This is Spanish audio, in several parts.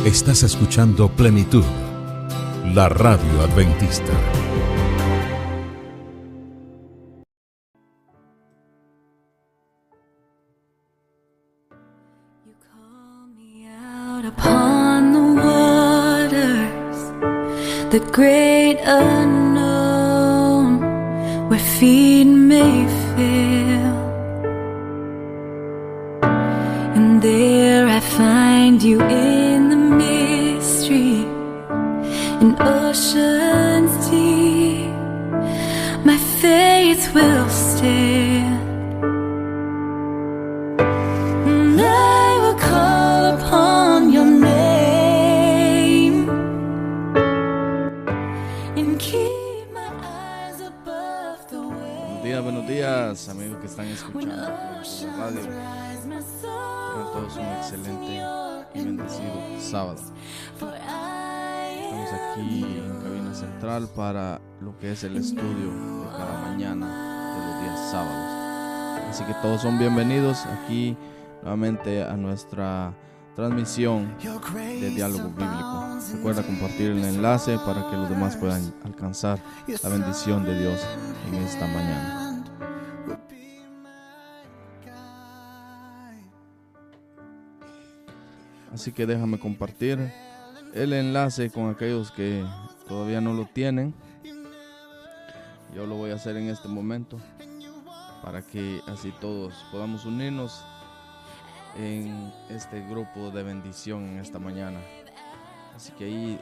Estás escuchando Plenitud, la radio adventista. You call me out upon the waters, the great unknown, where feet may fail. And there I find you in the mystery, in oceans deep. My faith will stand, and I will call upon your name and keep my eyes above the waves. Buenos días, amigos que están escuchando por la radio. Tengan todos un excelente y bendecido sábado. Estamos aquí en cabina central para lo que es el estudio de cada mañana de los días sábados. Así que todos son bienvenidos aquí nuevamente a nuestra transmisión de Diálogo Bíblico. Recuerda compartir el enlace para que los demás puedan alcanzar la bendición de Dios en esta mañana. Así que déjame compartir el enlace con aquellos que todavía no lo tienen. Yo lo voy a hacer en este momento para que así todos podamos unirnos en este grupo de bendición en esta mañana. Así que ahí,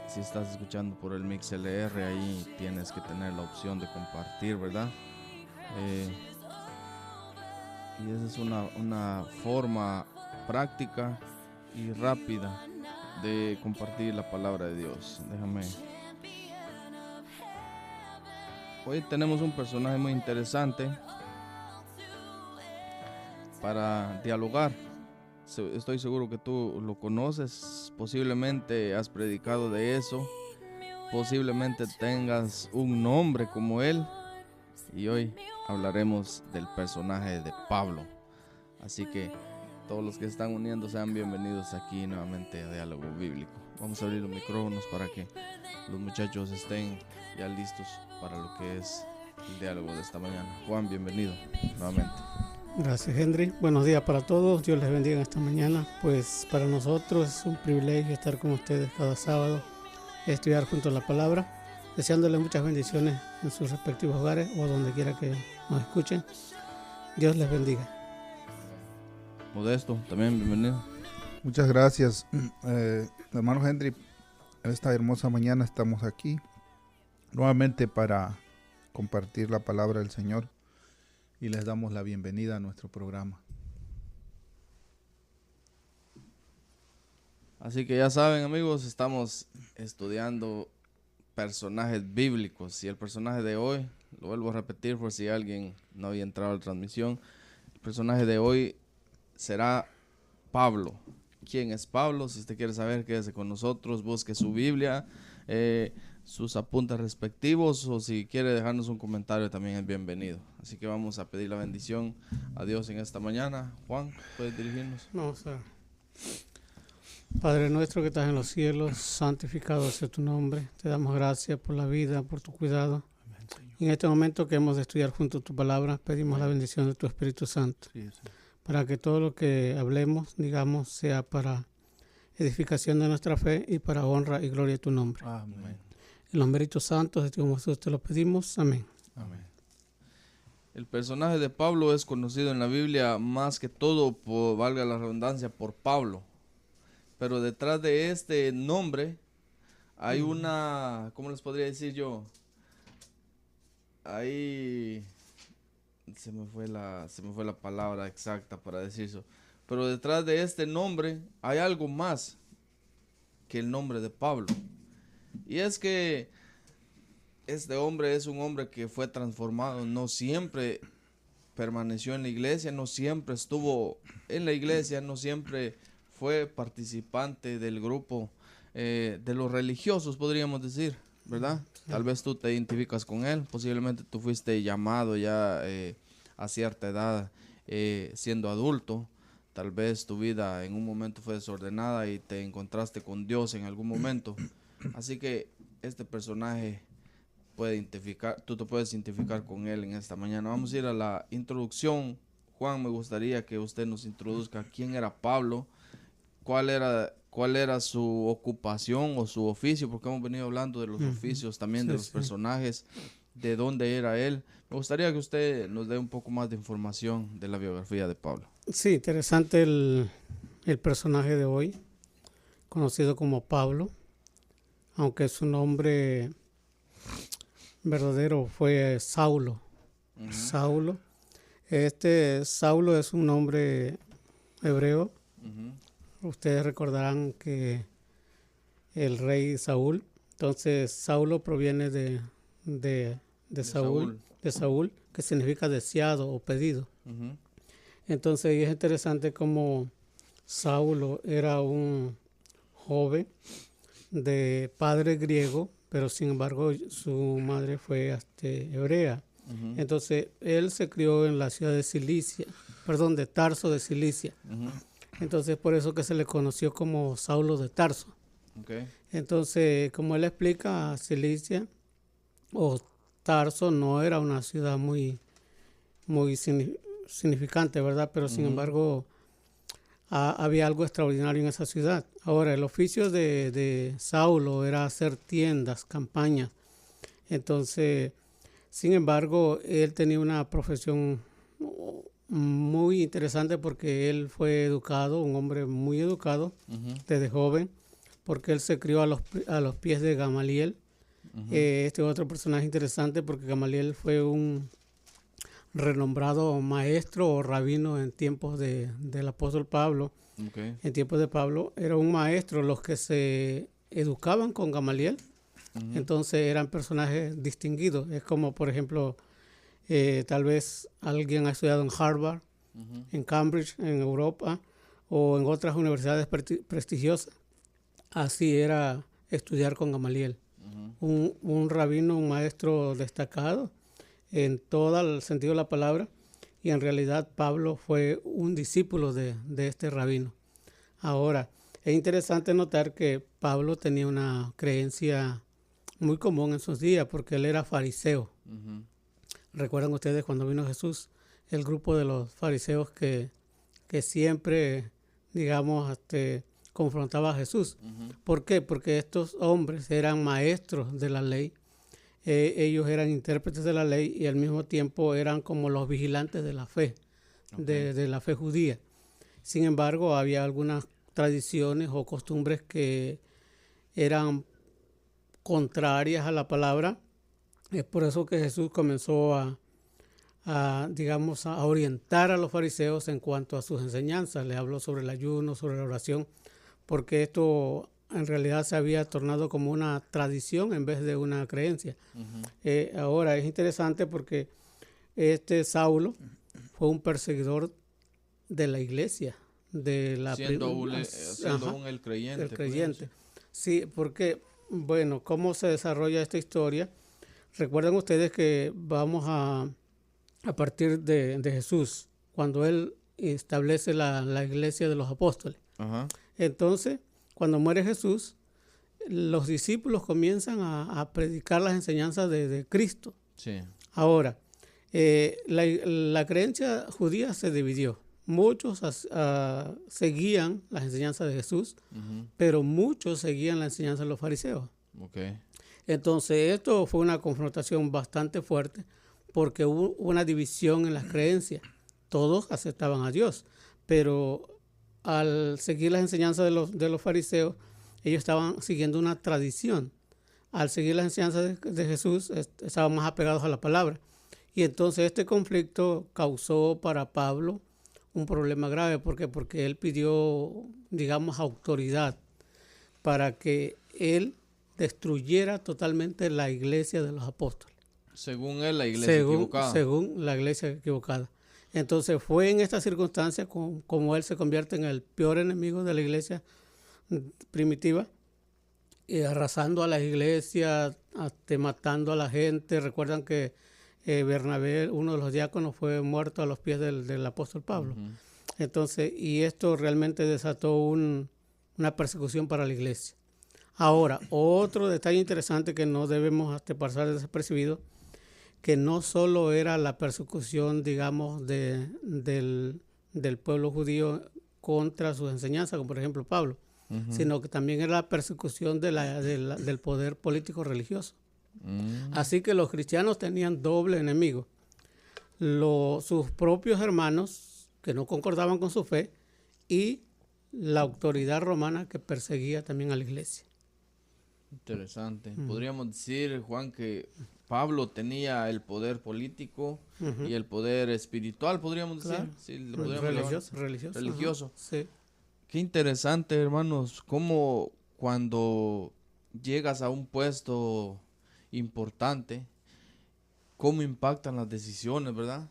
si estás escuchando por el MixLR, ahí tienes que tener la opción de compartir, ¿verdad? Y esa es una forma práctica y rápida de compartir la palabra de Dios. Hoy tenemos un personaje muy interesante para dialogar. Estoy seguro que tú lo conoces, posiblemente has predicado de eso, posiblemente tengas un nombre como él, y hoy hablaremos del personaje de Pablo. Así que todos los que están uniendo sean bienvenidos aquí nuevamente a Diálogo Bíblico. Vamos a abrir los micrófonos para que los muchachos estén ya listos para lo que es el diálogo de esta mañana. Juan, bienvenido nuevamente. Gracias, Henry. Buenos días para todos. Dios les bendiga esta mañana. Pues para nosotros es un privilegio estar con ustedes cada sábado, estudiar junto a la palabra, deseándoles muchas bendiciones en sus respectivos hogares o donde quiera que nos escuchen. Dios les bendiga. Modesto, también bienvenido. Muchas gracias, hermano Henry. Esta hermosa mañana estamos aquí nuevamente para compartir la palabra del Señor y les damos la bienvenida a nuestro programa. Así que ya saben, amigos, estamos estudiando personajes bíblicos y el personaje de hoy, lo vuelvo a repetir por si alguien no había entrado a la transmisión, el personaje de hoy será Pablo. ¿Quién es Pablo? Si usted quiere saber, quédese con nosotros, busque su Biblia, sus apuntes respectivos, o si quiere dejarnos un comentario también es bienvenido. Así que vamos a pedir la bendición a Dios en esta mañana. Juan, ¿puedes dirigirnos? Vamos a... Padre nuestro que estás en los cielos, santificado sea tu nombre. Te damos gracias por la vida, por tu cuidado. En este momento que hemos de estudiar junto tu palabra, pedimos la bendición de tu Espíritu Santo. Para que todo lo que hablemos, digamos, sea para edificación de nuestra fe y para honra y gloria de tu nombre. Amén. En los méritos santos de tu Jesús te lo pedimos. Amén. Amén. El personaje de Pablo es conocido en la Biblia más que todo, valga la redundancia, por Pablo. Pero detrás de este nombre hay una, ¿cómo les podría decir yo? Se me fue la palabra exacta para decir eso. Pero detrás de este nombre hay algo más que el nombre de Pablo. Y es que este hombre es un hombre que fue transformado. No siempre permaneció en la iglesia, no siempre estuvo en la iglesia, no siempre fue participante del grupo de los religiosos, podríamos decir, ¿verdad? Tal vez tú te identificas con él, posiblemente tú fuiste llamado ya a cierta edad siendo adulto. tal vez tu vida en un momento fue desordenada y te encontraste con Dios en algún momento. Así que este personaje tú te puedes identificar con él en esta mañana. Vamos a ir a la introducción. Juan, me gustaría que usted nos introduzca quién era Pablo, cuál era su ocupación o su oficio, porque hemos venido hablando de los oficios, también de los personajes, de dónde era él. Me gustaría que usted nos dé un poco más de información de la biografía de Pablo. Sí, interesante el personaje de hoy, conocido como Pablo, aunque su nombre verdadero fue Saulo. Saulo. Saulo es un nombre hebreo. Ustedes recordarán que el rey Saúl, entonces Saulo proviene de Saúl, que significa deseado o pedido. Entonces es interesante como Saulo era un joven de padre griego, pero sin embargo su madre fue hebrea. Entonces él se crió en la ciudad de Tarso de Cilicia. Entonces por eso que se le conoció como Saulo de Tarso. Entonces, como él explica, Cilicia o Tarso no era una ciudad muy significante, ¿verdad? Pero sin embargo había algo extraordinario en esa ciudad. Ahora, el oficio de Saulo era hacer tiendas, campañas. Entonces, sin embargo, él tenía una profesión muy interesante porque él fue educado, un hombre muy educado desde joven, porque él se crió a los pies de Gamaliel. Este es otro personaje interesante porque Gamaliel fue un renombrado maestro o rabino en tiempos del apóstol Pablo. En tiempos de Pablo era un maestro. Los que se educaban con Gamaliel, entonces eran personajes distinguidos. Es como, por ejemplo, tal vez alguien ha estudiado en Harvard, en Cambridge, en Europa, o en otras universidades prestigiosas. Así era estudiar con Gamaliel. Un rabino, un maestro destacado en todo el sentido de la palabra, y en realidad Pablo fue un discípulo de este rabino. Ahora, es interesante notar que Pablo tenía una creencia muy común en sus días porque él era fariseo. ¿Recuerdan ustedes cuando vino Jesús? El grupo de los fariseos que siempre, digamos, confrontaba a Jesús. ¿Por qué? Porque estos hombres eran maestros de la ley. Ellos eran intérpretes de la ley y al mismo tiempo eran como los vigilantes de la fe, de la fe judía. Sin embargo, había algunas tradiciones o costumbres que eran contrarias a la palabra. Es por eso que Jesús comenzó a orientar a los fariseos en cuanto a sus enseñanzas. Les habló sobre el ayuno, sobre la oración, porque esto en realidad se había tornado como una tradición en vez de una creencia. Ahora es interesante porque Saulo fue un perseguidor de la iglesia, siendo aún el creyente. El creyente. Sí, porque, bueno, ¿cómo se desarrolla esta historia? Recuerden ustedes que vamos a partir de Jesús, cuando él establece la iglesia de los apóstoles. Entonces, cuando muere Jesús, los discípulos comienzan a predicar las enseñanzas de Cristo. Ahora, la creencia judía se dividió. Muchos seguían las enseñanzas de Jesús, pero muchos seguían la enseñanza de los fariseos. Entonces, esto fue una confrontación bastante fuerte porque hubo una división en las creencias. Todos aceptaban a Dios, pero al seguir las enseñanzas de los fariseos, ellos estaban siguiendo una tradición. Al seguir las enseñanzas de Jesús, estaban más apegados a la palabra. Y entonces este conflicto causó para Pablo un problema grave. ¿Por qué? Porque él pidió, digamos, autoridad para que él destruyera totalmente la iglesia de los apóstoles. Según él, la iglesia equivocada. Según la iglesia equivocada. Entonces fue en esta circunstancia como él se convierte en el peor enemigo de la iglesia primitiva, y arrasando a las iglesias, matando a la gente. Recuerdan que Bernabé, uno de los diáconos, fue muerto a los pies del apóstol Pablo. Entonces, y esto realmente desató una persecución para la iglesia. Ahora, otro detalle interesante que no debemos pasar desapercibido, que no solo era la persecución, digamos, del pueblo judío contra sus enseñanzas, como por ejemplo Pablo, sino que también era la persecución del poder político religioso. Así que los cristianos tenían doble enemigo. Sus propios hermanos que no concordaban con su fe y la autoridad romana que perseguía también a la iglesia. Interesante. Podríamos decir, Juan, que Pablo tenía el poder político y el poder espiritual, podríamos decir. Claro. Sí, le podríamos religioso. Sí. Qué interesante, hermanos, cómo cuando llegas a un puesto importante, cómo impactan las decisiones, ¿verdad?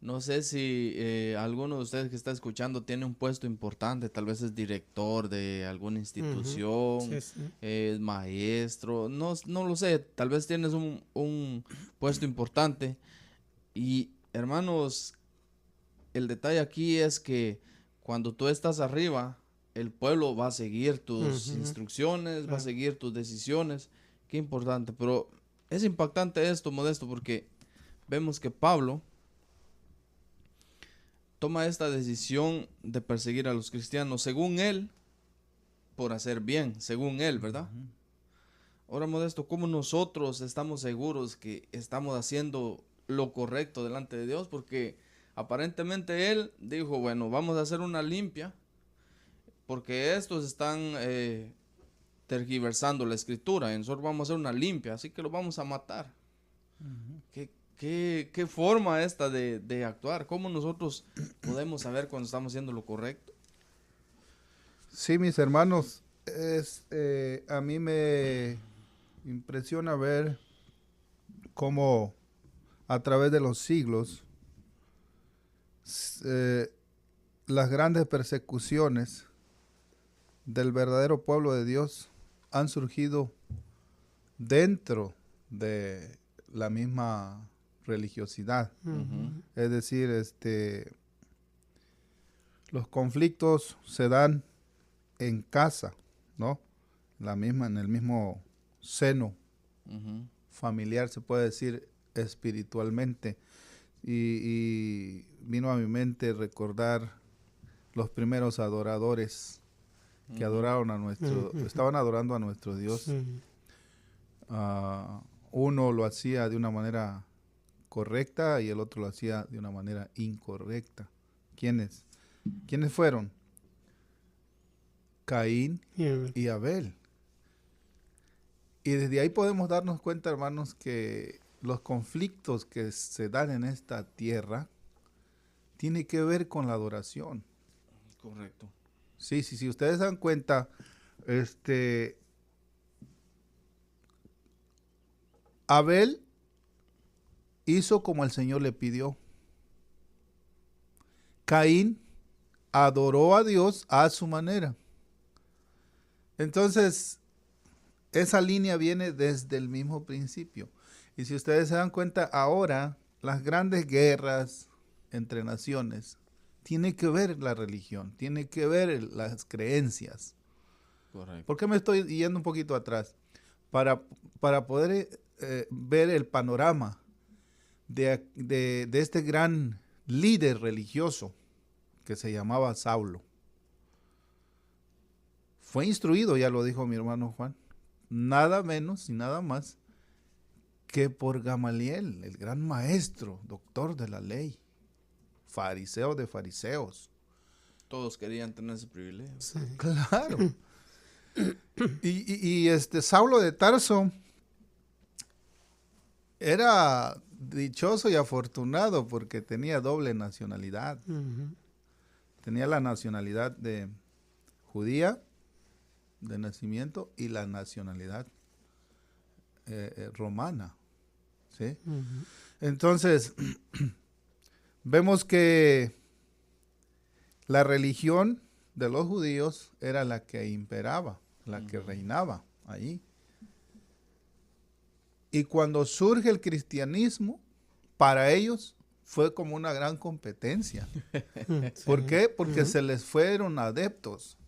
No sé si alguno de ustedes que está escuchando tiene un puesto importante, tal vez es director de alguna institución, es maestro, no lo sé, tal vez tienes un puesto importante. Y hermanos, el detalle aquí es que cuando tú estás arriba, el pueblo va a seguir tus instrucciones, va a seguir tus decisiones. Qué importante, pero es impactante esto, Modesto, porque vemos que Pablo toma esta decisión de perseguir a los cristianos, según él, por hacer bien, según él, ¿verdad? Ahora, Modesto, ¿cómo nosotros estamos seguros que estamos haciendo lo correcto delante de Dios? Porque aparentemente él dijo, bueno, vamos a hacer una limpia, porque estos están tergiversando la escritura, y nosotros vamos a hacer una limpia, así que los vamos a matar. ¿Qué forma esta de actuar? ¿Cómo nosotros podemos saber cuando estamos haciendo lo correcto? Sí, mis hermanos, a mí me impresiona ver cómo a través de los siglos las grandes persecuciones del verdadero pueblo de Dios han surgido dentro de la misma religiosidad. Es decir, los conflictos se dan en casa, ¿no? En el mismo seno familiar, se puede decir espiritualmente. Y vino a mi mente recordar los primeros adoradores que adoraron a estaban adorando a nuestro Dios. Uno lo hacía de una manera correcta y el otro lo hacía de una manera incorrecta. ¿Quiénes fueron? Caín y Abel. Y desde ahí podemos darnos cuenta, hermanos, que los conflictos que se dan en esta tierra tienen que ver con la adoración. Correcto. Sí, ustedes se dan cuenta, Abel hizo como el Señor le pidió. Caín adoró a Dios a su manera. Entonces, esa línea viene desde el mismo principio. Y si ustedes se dan cuenta, ahora las grandes guerras entre naciones tiene que ver la religión, tiene que ver las creencias. Correcto. ¿Por qué me estoy yendo un poquito atrás? Para poder ver el panorama de este gran líder religioso que se llamaba Saulo. Fue instruido, ya lo dijo mi hermano Juan, nada menos y nada más que por Gamaliel, el gran maestro, doctor de la ley, fariseo de fariseos. Todos querían tener ese privilegio. Sí. Claro. Y Saulo de Tarso era dichoso y afortunado porque tenía doble nacionalidad. Tenía la nacionalidad de judía de nacimiento y la nacionalidad romana. ¿Sí? Entonces, vemos que la religión de los judíos era la que imperaba, la que reinaba ahí. Y cuando surge el cristianismo, para ellos fue como una gran competencia. Sí. ¿Por qué? Porque se les fueron adeptos.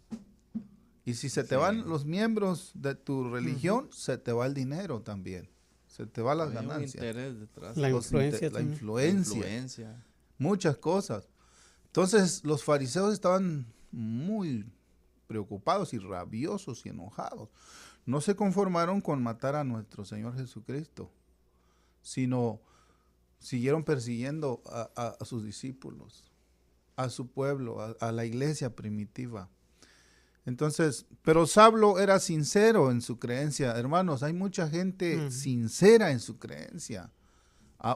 Y si se te van los miembros de tu religión, se te va el dinero también. Se te van las Hay un ganancias. interés detrás. La Los influencia la también. influencia. Muchas cosas. Entonces los fariseos estaban muy preocupados y rabiosos y enojados. No se conformaron con matar a nuestro Señor Jesucristo, sino siguieron persiguiendo a sus discípulos, a su pueblo, a la iglesia primitiva. Entonces, pero Saulo era sincero en su creencia. Hermanos, hay mucha gente sincera en su creencia.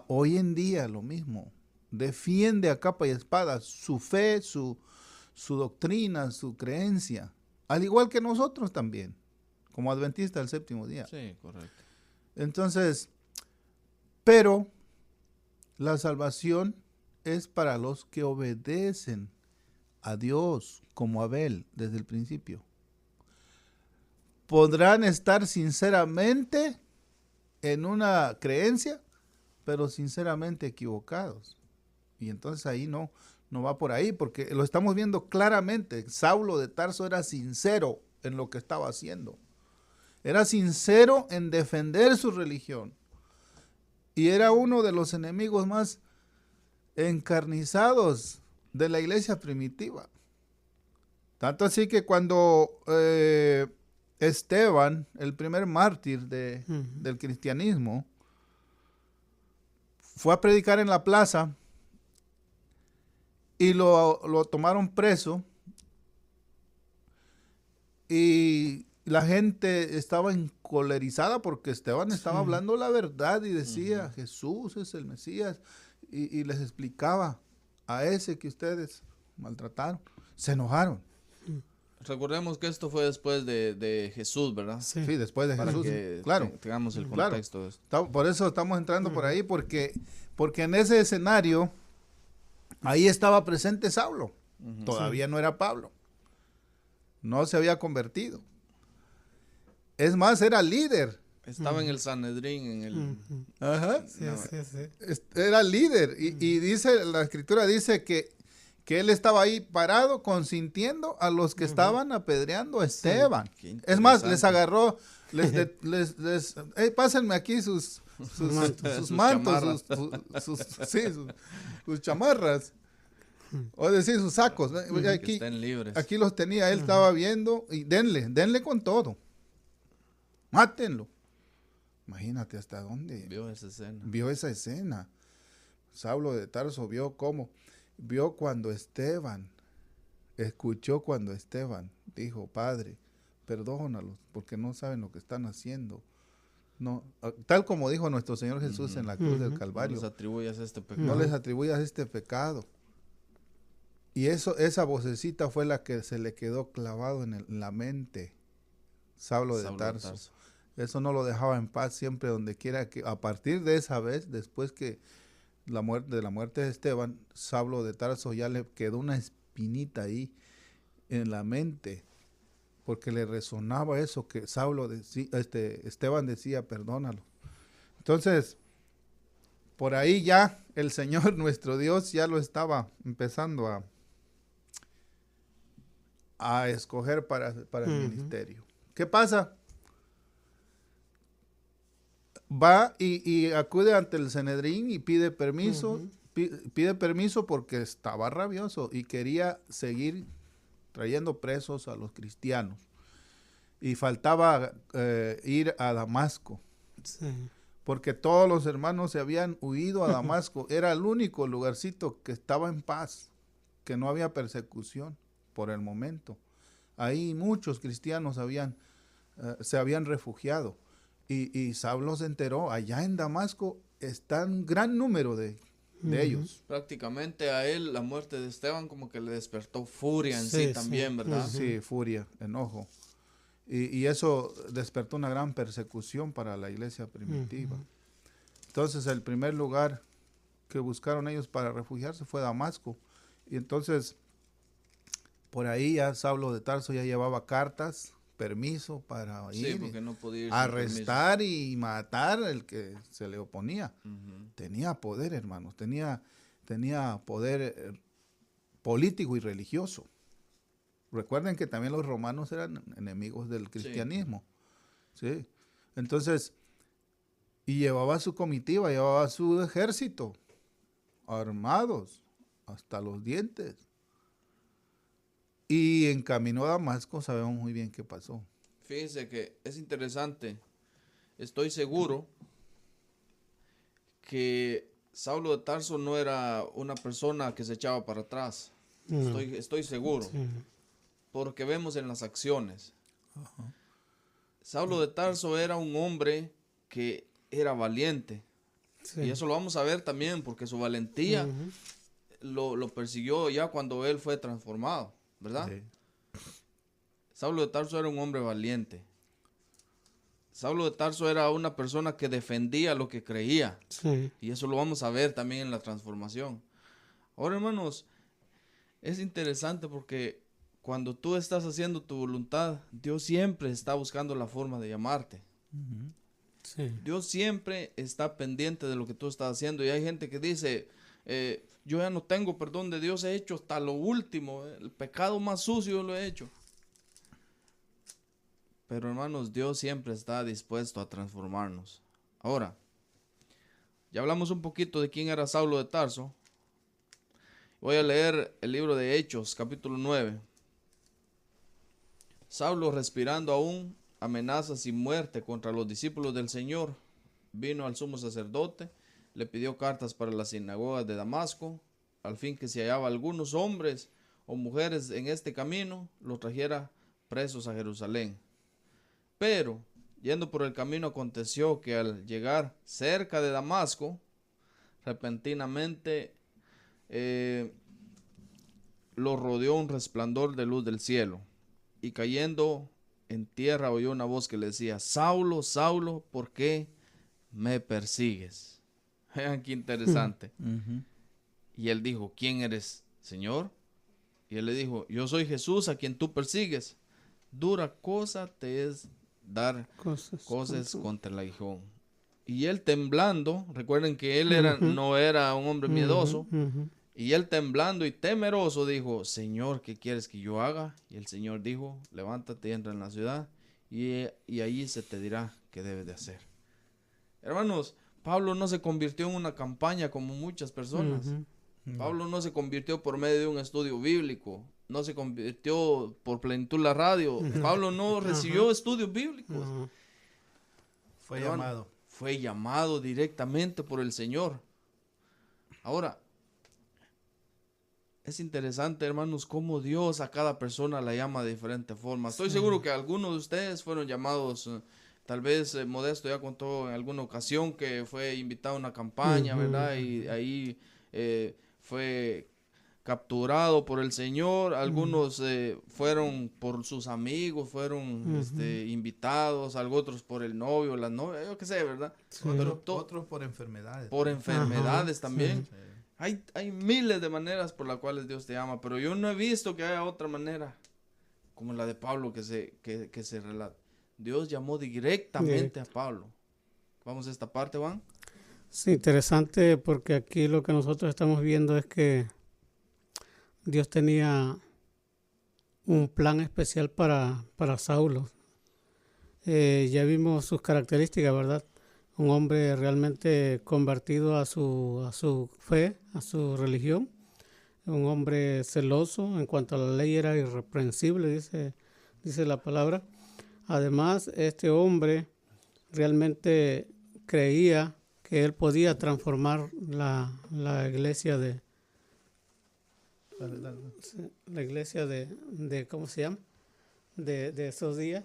Hoy en día lo mismo. Defiende a capa y espada su fe, su doctrina, su creencia. Al igual que nosotros también, como adventistas del séptimo día. Sí, correcto. Entonces, pero la salvación es para los que obedecen a Dios, como Abel, desde el principio. Podrán estar sinceramente en una creencia, pero sinceramente equivocados. Y entonces ahí no va por ahí, porque lo estamos viendo claramente. Saulo de Tarso era sincero en lo que estaba haciendo. Era sincero en defender su religión. Y era uno de los enemigos más encarnizados de la iglesia primitiva. Tanto así que cuando Esteban, el primer mártir del cristianismo, fue a predicar en la plaza y lo tomaron preso, y la gente estaba encolerizada porque Esteban estaba hablando la verdad y decía, Jesús es el Mesías, y les explicaba a ese que ustedes maltrataron. Se enojaron. Recordemos que esto fue después de Jesús, ¿verdad? Sí. Sí, después de Para Jesús. que Claro. tengamos el Claro. contexto de esto. Por eso estamos entrando por ahí, porque en ese escenario, ahí estaba presente Saulo. Todavía no era Pablo. No se había convertido. Es más, era líder. Estaba en el Sanedrín, en el... Ajá. Sí, sí, sí. Era líder. Y dice, la escritura dice que él estaba ahí parado consintiendo a los que estaban apedreando a Esteban. Qué Es más, interesante. les agarró, pásenme aquí sus mantos, sus chamarras, o decir sus sacos. Que Aquí, estén libres. aquí los tenía, él estaba viendo, y denle con todo. Mátenlo. Imagínate hasta dónde Vio esa escena. Saulo de Tarso vio cuando escuchó cuando Esteban dijo, Padre, perdónalos, porque no saben lo que están haciendo. No, tal como dijo nuestro Señor Jesús en la cruz del No Calvario, les atribuyas este pecado. no les atribuyas este pecado. Y esa vocecita fue la que se le quedó clavado en la mente. Saulo de Tarso. Eso no lo dejaba en paz siempre, donde quiera que, a partir de esa vez, después que de la muerte de Esteban, Saulo de Tarso ya le quedó una espinita ahí en la mente, porque le resonaba eso que Esteban decía, perdónalo. Entonces, por ahí ya el Señor nuestro Dios ya lo estaba empezando a escoger para el ministerio. ¿Qué pasa? Va y acude ante el Sanedrín y pide permiso, pide permiso porque estaba rabioso y quería seguir trayendo presos a los cristianos. Y faltaba ir a Damasco, Sí. porque todos los hermanos se habían huido a Damasco. Era el único lugarcito que estaba en paz, que no había persecución por el momento. Ahí muchos cristianos se habían refugiado. Y Saulo se enteró, allá en Damasco está un gran número de ellos. Prácticamente a él la muerte de Esteban como que le despertó furia en sí, Sí, también, sí. ¿verdad? Sí, furia, enojo. Y eso despertó una gran persecución para la iglesia primitiva. Entonces el primer lugar que buscaron ellos para refugiarse fue Damasco. Y entonces por ahí ya Saulo de Tarso ya llevaba cartas, permiso para ir, porque no podía ir sin arrestar y matar al que se le oponía. permiso. Tenía poder, hermanos, tenía tenía poder político y religioso. Recuerden que también los romanos eran enemigos del cristianismo. ¿Sí? Entonces, y llevaba su comitiva, llevaba su ejército, armados hasta los dientes. Y en camino a Damasco sabemos muy bien qué pasó. Fíjense que es interesante. Estoy seguro que Saulo de Tarso no era una persona que se echaba para atrás. No. Estoy seguro. Sí. Porque vemos en las acciones. Saulo de Tarso era un hombre que era valiente. Sí. Y eso lo vamos a ver también porque su valentía Ujú. lo persiguió ya cuando él fue transformado, ¿verdad? Sí. Saulo de Tarso era un hombre valiente. Saulo de Tarso era una persona que defendía lo que creía. Sí. Y eso lo vamos a ver también en la transformación. Ahora, hermanos, es interesante porque cuando tú estás haciendo tu voluntad, Dios siempre está buscando la forma de llamarte. Sí. Dios siempre está pendiente de lo que tú estás haciendo. Y hay gente que dice, yo ya no tengo perdón de Dios, he hecho hasta lo último, el pecado más sucio lo he hecho. Pero hermanos, Dios siempre está dispuesto a transformarnos. Ahora, ya hablamos un poquito de quién era Saulo de Tarso. Voy a leer el libro de Hechos, capítulo 9. Saulo, respirando aún amenazas y muerte contra los discípulos del Señor, vino al sumo sacerdote, le pidió cartas para las sinagogas de Damasco, al fin que si hallaba algunos hombres o mujeres en este camino, los trajera presos a Jerusalén. Pero, yendo por el camino, aconteció que al llegar cerca de Damasco, repentinamente lo rodeó un resplandor de luz del cielo, y cayendo en tierra oyó una voz que le decía, Saulo, Saulo, ¿por qué me persigues? Vean qué interesante. Y él dijo, ¿quién eres, Señor? Y él le dijo, yo soy Jesús a quien tú persigues. Dura cosa te es dar cosas contra el aguijón. Y él temblando, recuerden que él no era un hombre miedoso, y él temblando y temeroso dijo, Señor, ¿qué quieres que yo haga? Y el Señor dijo, levántate y entra en la ciudad, y allí se te dirá qué debes de hacer. Hermanos, Pablo no se convirtió en una campaña como muchas personas. Pablo no se convirtió por medio de un estudio bíblico, no se convirtió por Plenitud la Radio. Pablo no recibió estudios bíblicos. Fue Hermano, llamado. Fue llamado directamente por el Señor. Ahora, es interesante, hermanos, cómo Dios a cada persona la llama de diferente forma. Estoy seguro que algunos de ustedes fueron llamados, tal vez Modesto ya contó en alguna ocasión que fue invitado a una campaña, ¿verdad? Y ahí fue capturado por el Señor. Algunos fueron por sus amigos, fueron invitados, otros por el novio, la novia, yo qué sé, ¿verdad? Sí. Otros por enfermedades. Por enfermedades Ajá, también. sí. Hay miles de maneras por las cuales Dios te ama, pero yo no he visto que haya otra manera como la de Pablo que se relata. Dios llamó directamente a Pablo. Vamos a esta parte, Juan. Sí, interesante porque aquí lo que nosotros estamos viendo es que Dios tenía un plan especial para Saulo. Ya vimos sus características, ¿verdad? Un hombre realmente convertido a su fe, a su religión. Un hombre celoso, en cuanto a la ley era irreprensible, dice la palabra. Además, este hombre realmente creía que él podía transformar la iglesia de ¿cómo se llama? De esos días.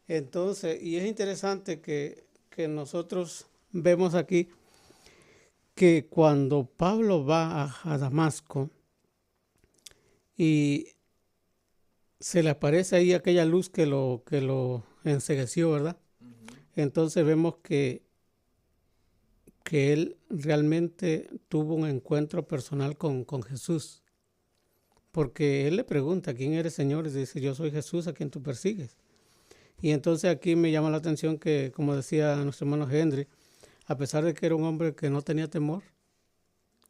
Entonces, y es interesante que nosotros vemos aquí que cuando Pablo va a Damasco y se le aparece ahí aquella luz que lo encegueció, ¿verdad? Entonces vemos que él realmente tuvo un encuentro personal con Jesús. Porque él le pregunta, ¿quién eres, Señor? Y dice, yo soy Jesús a quien tú persigues. Y entonces aquí me llama la atención que, como decía nuestro hermano Henry, a pesar de que era un hombre que no tenía temor,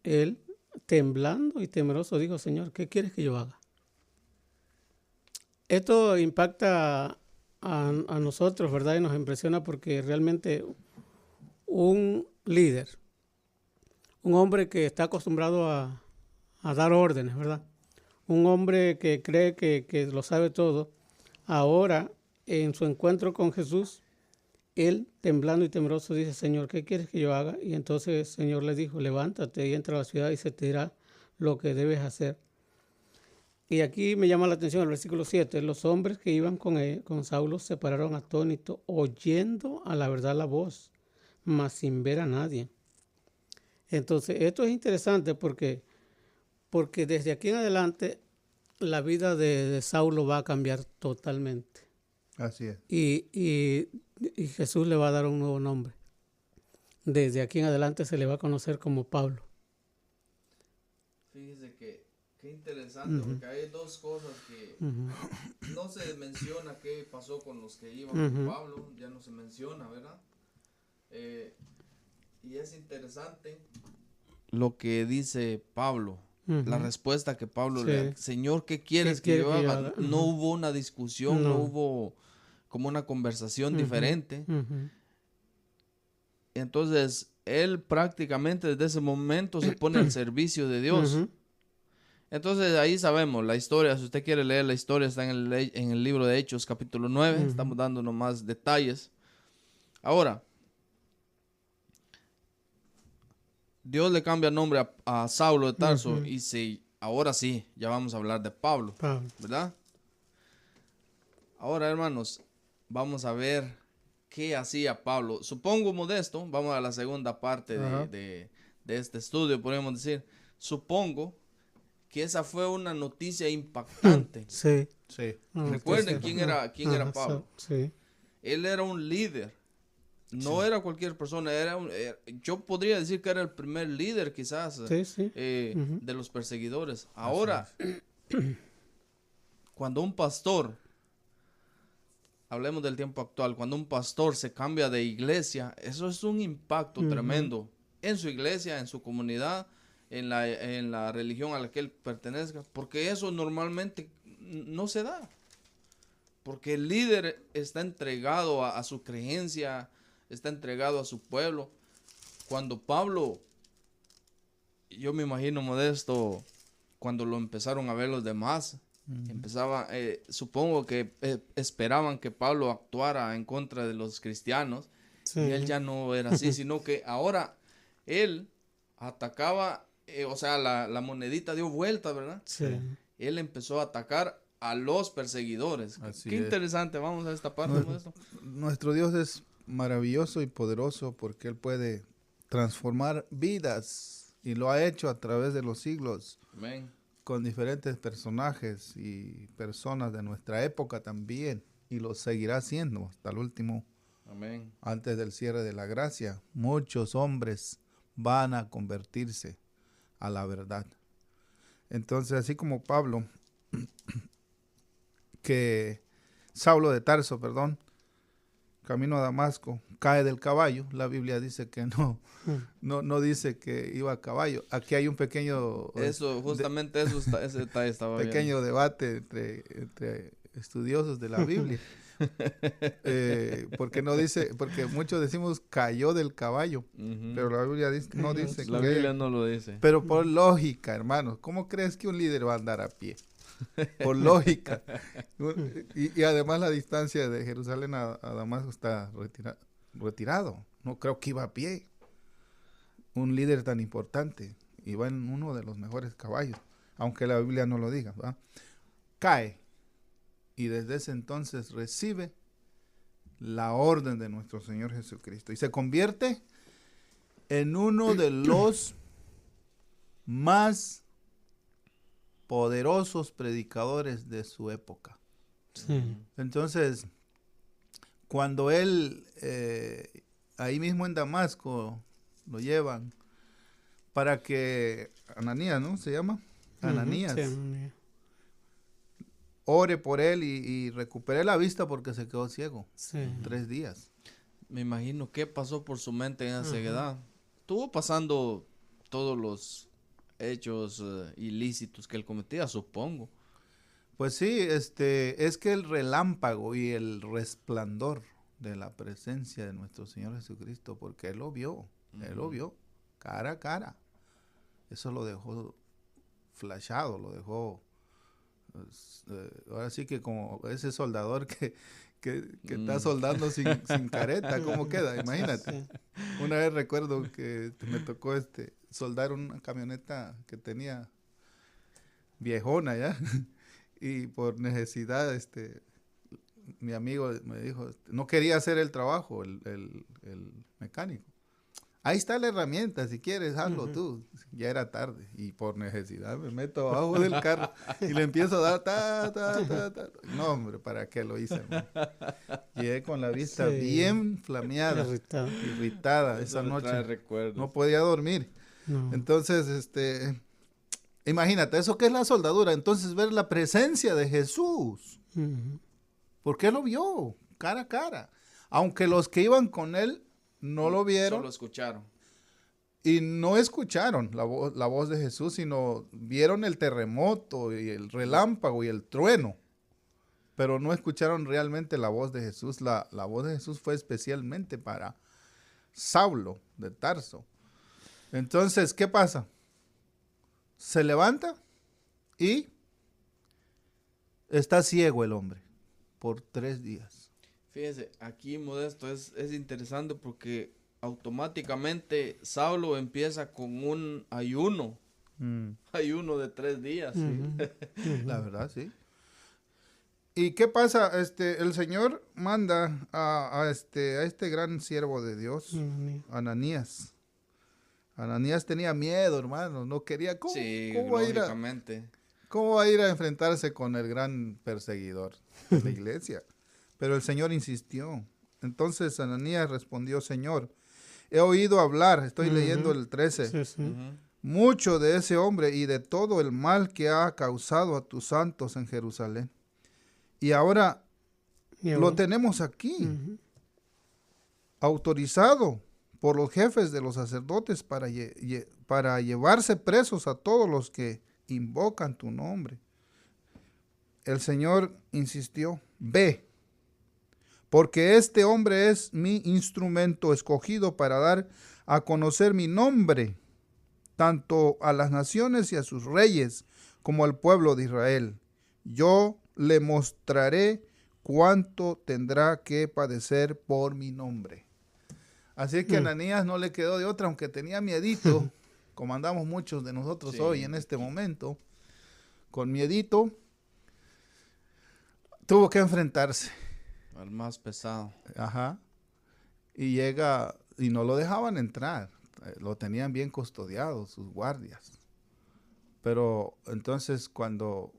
él temblando y temeroso, dijo, Señor, ¿qué quieres que yo haga? Esto impacta a nosotros, ¿verdad? Y nos impresiona porque realmente un líder, un hombre que está acostumbrado a dar órdenes, ¿verdad? Un hombre que cree que lo sabe todo, ahora en su encuentro con Jesús, él, temblando y temeroso, dice, Señor, ¿qué quieres que yo haga? Y entonces el Señor le dijo, levántate y entra a la ciudad y se te dirá lo que debes hacer. Y aquí me llama la atención el versículo 7. Los hombres que iban con Saulo se pararon atónitos, oyendo a la verdad la voz, mas sin ver a nadie. Entonces, esto es interesante porque desde aquí en adelante la vida de Saulo va a cambiar totalmente. Así es. Y Jesús le va a dar un nuevo nombre. Desde aquí en adelante se le va a conocer como Pablo. Fíjese que qué interesante, porque hay dos cosas que no se menciona qué pasó con los que iban con Pablo, ya no se menciona, ¿verdad? Y es interesante lo que dice Pablo, la respuesta que Pablo le da. Señor, ¿qué quieres que yo haga? No hubo una discusión, no hubo como una conversación diferente. Entonces, él prácticamente desde ese momento se pone al servicio de Dios. Entonces, ahí sabemos la historia. Si usted quiere leer la historia, está en el libro de Hechos, capítulo 9. Estamos dándonos más detalles. Ahora, Dios le cambia el nombre a Saulo de Tarso. Y ahora sí, ya vamos a hablar de Pablo. ¿Verdad? Ahora, hermanos, vamos a ver qué hacía Pablo. Supongo, Modesto, vamos a la segunda parte de este estudio, podemos decir. Supongo que esa fue una noticia impactante. Sí. Recuerden quién era Pablo. Sí. Él era un líder. No era cualquier persona. Yo podría decir que era el primer líder, quizás, de los perseguidores. Ahora, cuando un pastor, hablemos del tiempo actual, cuando un pastor se cambia de iglesia, eso es un impacto tremendo en su iglesia, en su comunidad, en la religión a la que él pertenezca, porque eso normalmente no se da, porque el líder está entregado a su creencia, está entregado a su pueblo. Cuando Pablo, yo me imagino, Modesto, cuando lo empezaron a ver los demás, supongo que esperaban que Pablo actuara en contra de los cristianos, y él ya no era así, sino que ahora él atacaba, la monedita dio vuelta, ¿verdad? Sí. Él empezó a atacar a los perseguidores. Qué interesante, vamos a esta parte. Nuestro Dios es maravilloso y poderoso porque Él puede transformar vidas y lo ha hecho a través de los siglos. Amén. Con diferentes personajes y personas de nuestra época también, y lo seguirá haciendo hasta el último. Amén. Antes del cierre de la gracia, muchos hombres van a convertirse a la verdad. Entonces, así como Pablo, que Saulo de Tarso, camino a Damasco, cae del caballo. La Biblia dice que no dice que iba a caballo. Aquí hay un pequeño... ese detalle estaba pequeño debate entre estudiosos de la Biblia. Porque no dice, porque muchos decimos cayó del caballo, pero la Biblia no dice. La Biblia no lo dice. Pero por lógica, hermanos, ¿cómo crees que un líder va a andar a pie? Por lógica. Y además la distancia de Jerusalén a Damasco está retirado. No creo que iba a pie. Un líder tan importante iba en uno de los mejores caballos, aunque la Biblia no lo diga, ¿va? Cae. Y desde ese entonces recibe la orden de nuestro Señor Jesucristo. Y se convierte en uno de los más poderosos predicadores de su época. Sí. Entonces, cuando él, ahí mismo en Damasco, lo llevan para que Ananías, ¿no? Se llama Ananías. Sí. Ore por él y recupere la vista porque se quedó ciego. Sí. 3 días. Me imagino qué pasó por su mente en esa ceguedad. Estuvo pasando todos los hechos ilícitos que él cometía, supongo. Pues sí, es que el relámpago y el resplandor de la presencia de nuestro Señor Jesucristo, porque Él lo vio, cara a cara. Eso lo dejó flashado, lo dejó, ahora sí que como ese soldador que está soldando sin careta, ¿cómo queda? Imagínate. Una vez recuerdo que me tocó soldar una camioneta que tenía viejona ya, y por necesidad mi amigo me dijo, no quería hacer el trabajo, el mecánico. Ahí está la herramienta, si quieres, hazlo tú. Ya era tarde y por necesidad me meto abajo del carro y le empiezo a dar No, hombre, ¿para qué lo hice, hermano? Llegué con la vista bien flameada, irritada esa noche. No podía dormir. No. Entonces, imagínate, ¿eso qué es la soldadura? Entonces, ver la presencia de Jesús. Porque él lo vio, cara a cara. Aunque los que iban con él no lo vieron. Solo escucharon. Y no escucharon la voz de Jesús, sino vieron el terremoto y el relámpago y el trueno. Pero no escucharon realmente la voz de Jesús. La voz de Jesús fue especialmente para Saulo de Tarso. Entonces, ¿qué pasa? Se levanta y está ciego el hombre por 3 días. Fíjese, aquí Modesto es interesante porque automáticamente Saulo empieza con un ayuno. Ayuno de 3 días. ¿Sí? La verdad, sí. ¿Y qué pasa? El Señor manda a este gran siervo de Dios, Ananías. Ananías tenía miedo, hermano, no quería. ¿Cómo lógicamente. ¿Cómo va a ir a enfrentarse con el gran perseguidor de la iglesia? Pero el Señor insistió. Entonces Ananías respondió, Señor, he oído hablar, estoy leyendo el 13, mucho de ese hombre y de todo el mal que ha causado a tus santos en Jerusalén. Y ahora lo tenemos aquí, autorizado por los jefes de los sacerdotes para llevarse presos a todos los que invocan tu nombre. El Señor insistió, ve, porque este hombre es mi instrumento escogido para dar a conocer mi nombre, tanto a las naciones y a sus reyes, como al pueblo de Israel. Yo le mostraré cuánto tendrá que padecer por mi nombre. Así que a Ananías no le quedó de otra, aunque tenía miedito, como andamos muchos de nosotros hoy en este momento, con miedito, tuvo que enfrentarse. Al más pesado. Ajá. Y llega, y no lo dejaban entrar, lo tenían bien custodiado, sus guardias. Pero entonces cuando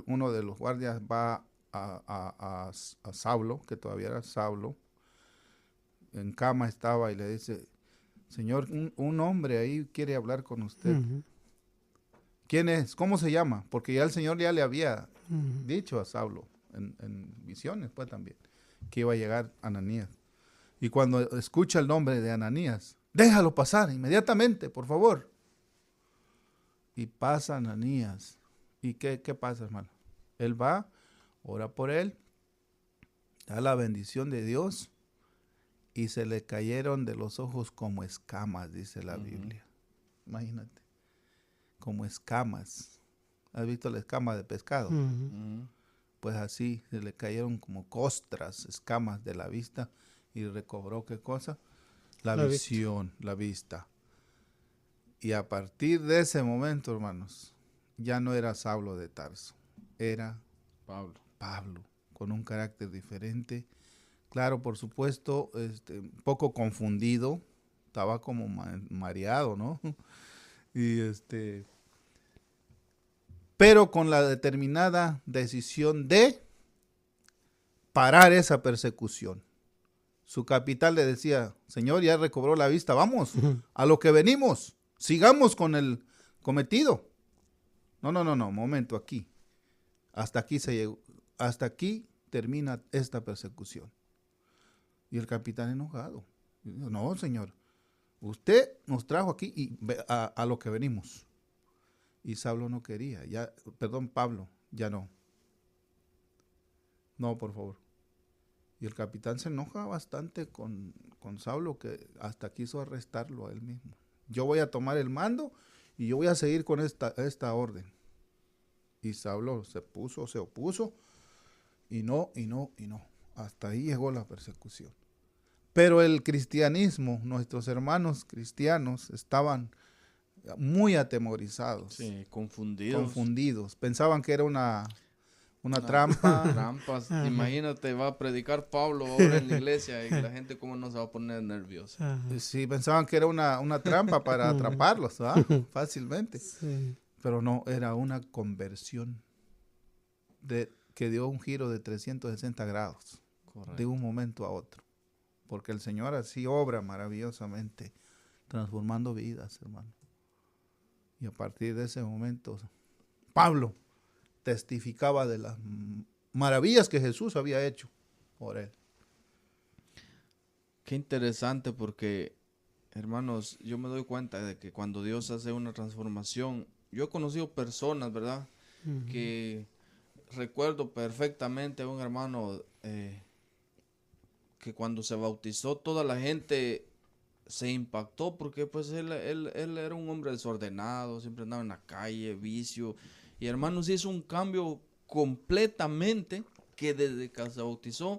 uno de los guardias va a Saulo, que todavía era Saulo, en cama estaba y le dice, Señor, un hombre ahí quiere hablar con usted. ¿Quién es? ¿Cómo se llama? Porque ya el Señor ya le había dicho a Saulo, en visiones pues también, que iba a llegar Ananías. Y cuando escucha el nombre de Ananías, déjalo pasar inmediatamente, por favor. Y pasa Ananías. ¿Y qué pasa, hermano? Él va, ora por él, da la bendición de Dios y se le cayeron de los ojos como escamas, dice la Biblia. Imagínate, como escamas. ¿Has visto la escama de pescado? Pues así, se le cayeron como costras, escamas de la vista y recobró, ¿qué cosa? La visión, la vista. Y a partir de ese momento, hermanos, ya no era Saulo de Tarso, era Pablo, con un carácter diferente. Claro, por supuesto, un poco confundido, estaba como mareado, ¿no? Y pero con la determinada decisión de parar esa persecución. Su capitán le decía, Señor, ya recobró la vista, vamos, a lo que venimos, sigamos con el cometido. No, momento, aquí. Hasta aquí se llegó, hasta aquí termina esta persecución. Y el capitán enojado, no, Señor, usted nos trajo aquí y a lo que venimos. Y Saulo no quería, Pablo, ya no. No, por favor. Y el capitán se enoja bastante con Saulo, que hasta quiso arrestarlo a él mismo. Yo voy a tomar el mando y yo voy a seguir con esta orden. Y Saulo se opuso, y no. Hasta ahí llegó la persecución. Pero el cristianismo, nuestros hermanos cristianos estaban muy atemorizados. Sí, confundidos. Pensaban que era una trampa. Trampas. Imagínate, va a predicar Pablo ahora en la iglesia y la gente cómo no se va a poner nerviosa. Sí, pensaban que era una trampa para atraparlos, ¿verdad? Fácilmente. Sí. Pero no, era una conversión que dio un giro de 360 grados. Correcto. De un momento a otro. Porque el Señor así obra maravillosamente, transformando vidas, hermano. Y a partir de ese momento, Pablo testificaba de las maravillas que Jesús había hecho por él. Qué interesante, porque, hermanos, yo me doy cuenta de que cuando Dios hace una transformación, yo he conocido personas, ¿verdad? Ujú. Que recuerdo perfectamente a un hermano que cuando se bautizó toda la gente se impactó, porque pues él era un hombre desordenado, siempre andaba en la calle, vicio. Y hermanos, hizo un cambio completamente, que desde que se bautizó,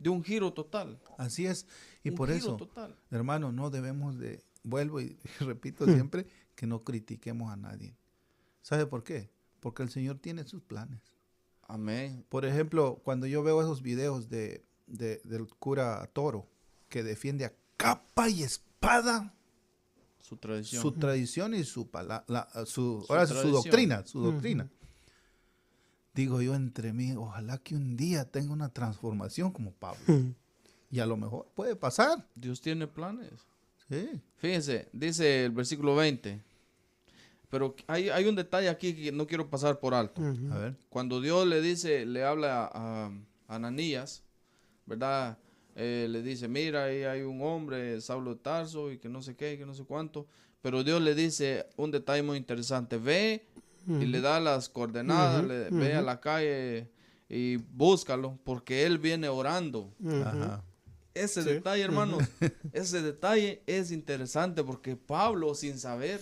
de un giro total. Así es. Y Un por giro eso, total. hermano, no debemos de, vuelvo y repito siempre, que no critiquemos a nadie. ¿Sabe por qué? Porque el Señor tiene sus planes. Amén. Por ejemplo, cuando yo veo esos videos del cura Toro, que defiende a capa y espada Su tradición. su tradición y su tradición. doctrina. Digo yo entre mí, ojalá que un día tenga una transformación como Pablo. Y a lo mejor puede pasar. Dios tiene planes. Sí. Fíjense, dice el versículo 20. Pero hay un detalle aquí que no quiero pasar por alto. Ujú. A ver. Cuando Dios le habla a Ananías, ¿verdad? Le dice, mira, ahí hay un hombre, Saulo de Tarso, y que no sé qué, que no sé cuánto. Pero Dios le dice un detalle muy interesante. Ve y le da las coordenadas, ve a la calle y búscalo, porque él viene orando. Ujú. Ajá. Ese Sí. detalle, hermanos, ese detalle es interesante, porque Pablo, sin saber,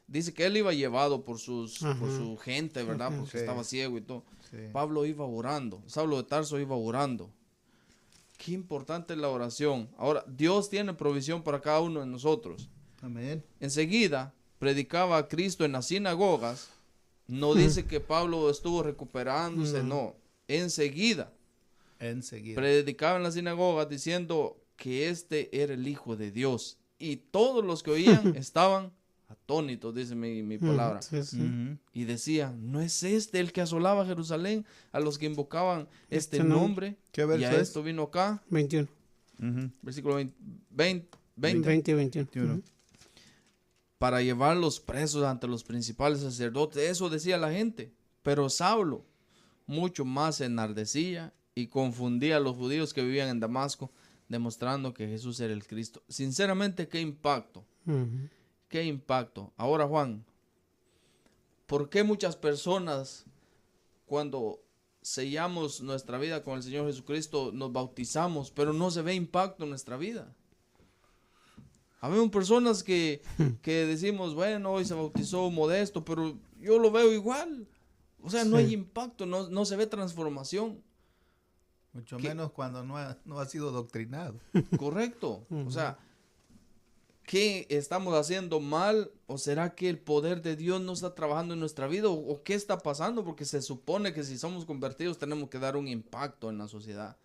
dice que él iba llevado por su gente, ¿verdad? Porque Sí. estaba ciego y todo. Sí. Pablo iba orando, Saulo de Tarso iba orando. Qué importante es la oración. Ahora, Dios tiene provisión para cada uno de nosotros. Amén. Enseguida, predicaba a Cristo en las sinagogas. No dice que Pablo estuvo recuperándose, no. Enseguida, predicaba en las sinagogas diciendo que este era el Hijo de Dios. Y todos los que oían estaban atónitos, dice mi palabra. Sí, sí. Ujú. Y decían, ¿no es este el que asolaba Jerusalén a los que invocaban este Este nombre? ¿Qué Y verso a es? esto vino acá, 21. Ujú. versículo 20, 20 y 21. 21. Ujú. para llevarlos presos ante los principales sacerdotes. Eso decía la gente. Pero Saulo mucho más se enardecía y confundía a los judíos que vivían en Damasco, demostrando que Jesús era el Cristo. Sinceramente, qué impacto. Ujú. Qué impacto. Ahora, Juan, ¿por qué muchas personas, cuando sellamos nuestra vida con el Señor Jesucristo, nos bautizamos, pero no se ve impacto en nuestra vida? Habemos personas que decimos, bueno, hoy se bautizó Modesto, pero yo lo veo igual. O sea, no Sí. hay impacto, no se ve transformación. Mucho ¿Qué? menos cuando no ha sido doctrinado. Correcto. O sea, ¿qué estamos haciendo mal? ¿O será que el poder de Dios no está trabajando en nuestra vida? ¿O qué está pasando? Porque se supone que si somos convertidos tenemos que dar un impacto en la sociedad.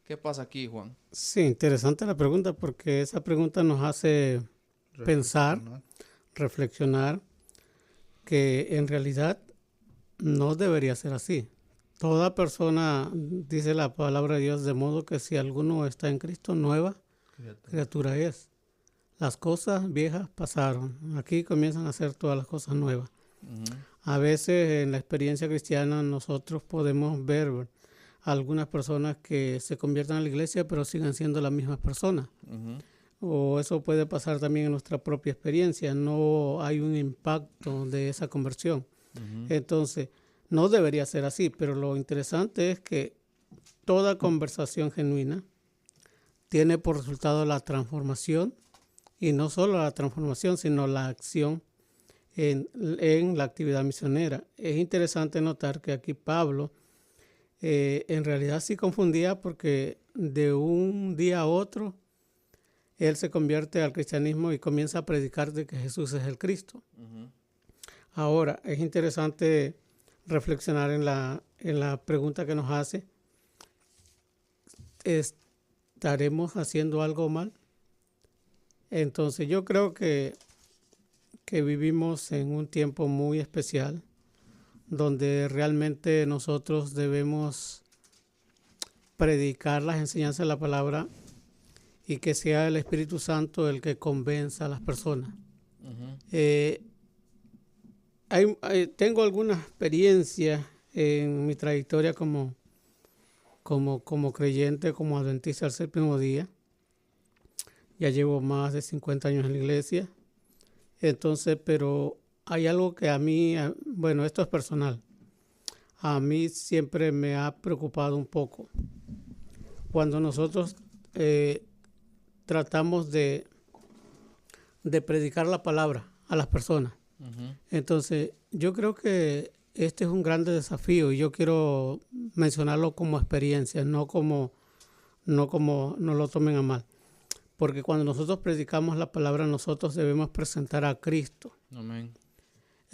¿Qué pasa aquí, Juan? Sí, interesante la pregunta porque esa pregunta nos hace pensar, ¿no? reflexionar que en realidad no debería ser así. Toda persona, dice la palabra de Dios, de modo que si alguno está en Cristo, nueva criatura es. Las cosas viejas pasaron. Aquí comienzan a ser todas las cosas nuevas. A veces en la experiencia cristiana nosotros podemos ver algunas personas que se convierten a la iglesia pero siguen siendo las mismas personas. o eso puede pasar también en nuestra propia experiencia. No hay un impacto de esa conversión. Entonces, no debería ser así, pero lo interesante es que toda conversación genuina tiene por resultado la transformación, y no solo la transformación, sino la acción en la actividad misionera. Es interesante notar que aquí Pablo en realidad sí confundía, porque de un día a otro él se convierte al cristianismo y comienza a predicar de que Jesús es el Cristo. Ahora, es interesante reflexionar en la pregunta que nos hace: ¿estaremos haciendo algo mal? Entonces yo creo que vivimos en un tiempo muy especial, donde realmente nosotros debemos predicar las enseñanzas de la palabra y que sea el Espíritu Santo el que convenza a las personas. Tengo alguna experiencia en mi trayectoria como creyente, como adventista del séptimo día. Ya llevo más de 50 años en la iglesia. Entonces, pero hay algo que a mí, bueno, esto es personal, a mí siempre me ha preocupado un poco. Cuando nosotros tratamos de predicar la palabra a las personas. Entonces, yo creo que este es un grande desafío, y yo quiero mencionarlo como experiencia, no lo tomen a mal. Porque cuando nosotros predicamos la palabra, nosotros debemos presentar a Cristo. Amén.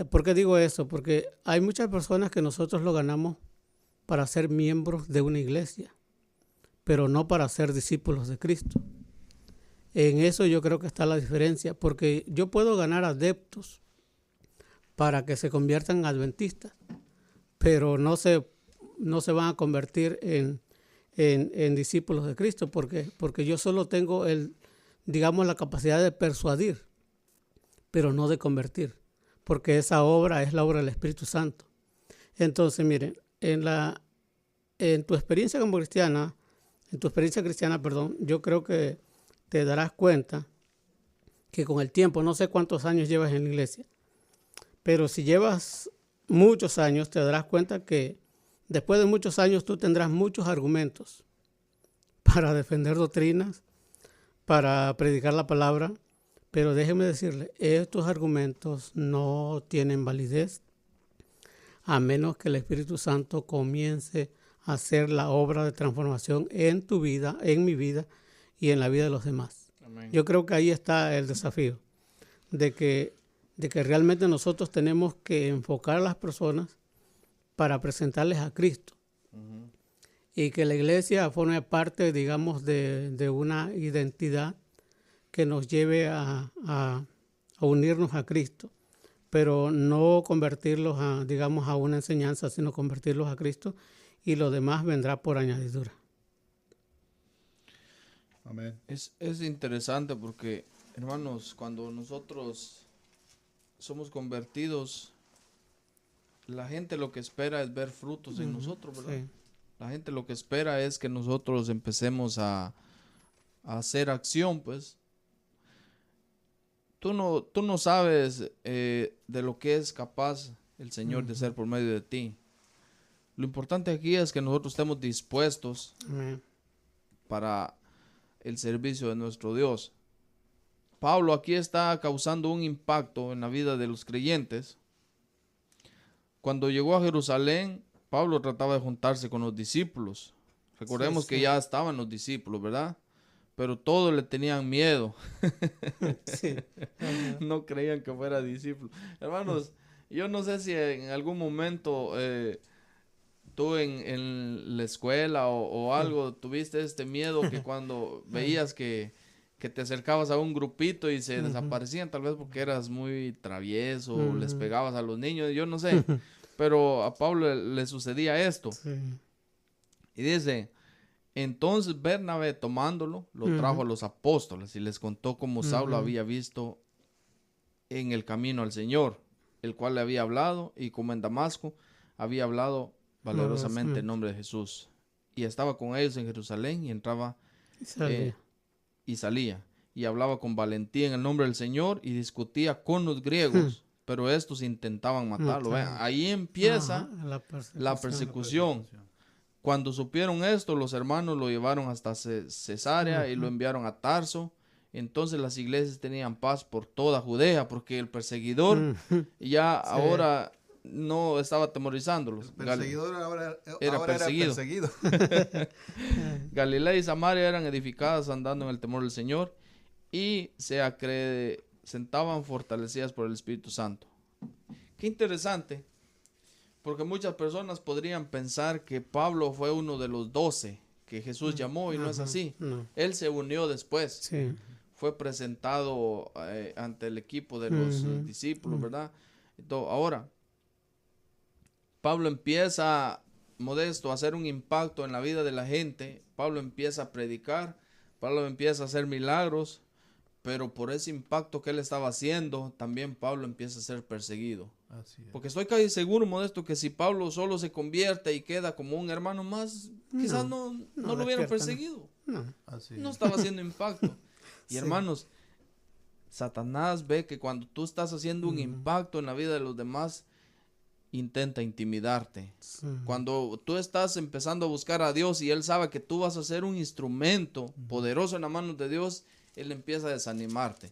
¿Por qué digo eso? Porque hay muchas personas que nosotros lo ganamos para ser miembros de una iglesia, pero no para ser discípulos de Cristo. En eso yo creo que está la diferencia, porque yo puedo ganar adeptos para que se conviertan en adventistas, pero no se van a convertir en discípulos de Cristo, porque yo solo tengo la capacidad de persuadir, pero no de convertir, porque esa obra es la obra del Espíritu Santo. Entonces, miren, en tu experiencia cristiana, yo creo que te darás cuenta que con el tiempo, no sé cuántos años llevas en la iglesia, pero si llevas muchos años, te darás cuenta que después de muchos años tú tendrás muchos argumentos para defender doctrinas, para predicar la palabra, pero déjeme decirle, estos argumentos no tienen validez a menos que el Espíritu Santo comience a hacer la obra de transformación en tu vida, en mi vida y en la vida de los demás. Amén. Yo creo que ahí está el desafío de que realmente nosotros tenemos que enfocar a las personas para presentarles a Cristo. Y que la iglesia forme parte, digamos, de una identidad que nos lleve a unirnos a Cristo, pero no convertirlos a una enseñanza, sino convertirlos a Cristo, y lo demás vendrá por añadidura. Amén. Es interesante porque, hermanos, cuando nosotros somos convertidos, la gente lo que espera es ver frutos en nosotros, ¿verdad? Sí. La gente lo que espera es que nosotros empecemos a hacer acción, pues. Tú no sabes de lo que es capaz el Señor de hacer por medio de ti. Lo importante aquí es que nosotros estemos dispuestos para el servicio de nuestro Dios. Pablo aquí está causando un impacto en la vida de los creyentes. Cuando llegó a Jerusalén, Pablo trataba de juntarse con los discípulos. Recordemos que ya estaban los discípulos, ¿verdad? Pero todos le tenían miedo. No creían que fuera discípulo. Hermanos, yo no sé si en algún momento tú en la escuela o algo tuviste este miedo que cuando veías que te acercabas a un grupito y se desaparecían, tal vez porque eras muy travieso o les pegabas a los niños, yo no sé. Pero a Pablo le sucedía esto. Sí. Y dice, entonces Bernabé, tomándolo, lo trajo a los apóstoles y les contó cómo Saulo había visto en el camino al Señor, el cual le había hablado, y como en Damasco había hablado valerosamente en nombre de Jesús. Y estaba con ellos en Jerusalén y entraba y salía. y hablaba con valentía en el nombre del Señor y discutía con los griegos, pero estos intentaban matarlo. Vean, ahí empieza la persecución. Cuando supieron esto, los hermanos lo llevaron hasta Cesarea y lo enviaron a Tarso. Entonces las iglesias tenían paz por toda Judea, porque el perseguidor ya ahora no estaba atemorizándolos. El perseguidor ahora era perseguido. Galilea y Samaria eran edificadas andando en el temor del Señor y se acrecentaban fortalecidas por el Espíritu Santo. Qué interesante, porque muchas personas podrían pensar que Pablo fue uno de los 12 que Jesús llamó y no es así. Él se unió después. Sí. Fue presentado ante el equipo de los discípulos, ¿verdad? Entonces, ahora, Pablo empieza, Modesto, a hacer un impacto en la vida de la gente. Pablo empieza a predicar, Pablo empieza a hacer milagros, pero por ese impacto que él estaba haciendo, también Pablo empieza a ser perseguido. Así es. Porque estoy casi seguro, Modesto, que si Pablo solo se convierte y queda como un hermano más, quizás no lo hubieran perseguido. Así No es. estaba haciendo impacto. Y hermanos, Satanás ve que cuando tú estás haciendo un impacto en la vida de los demás, intenta intimidarte. Cuando tú estás empezando a buscar a Dios y Él sabe que tú vas a ser un instrumento poderoso en las manos de Dios, Él empieza a desanimarte.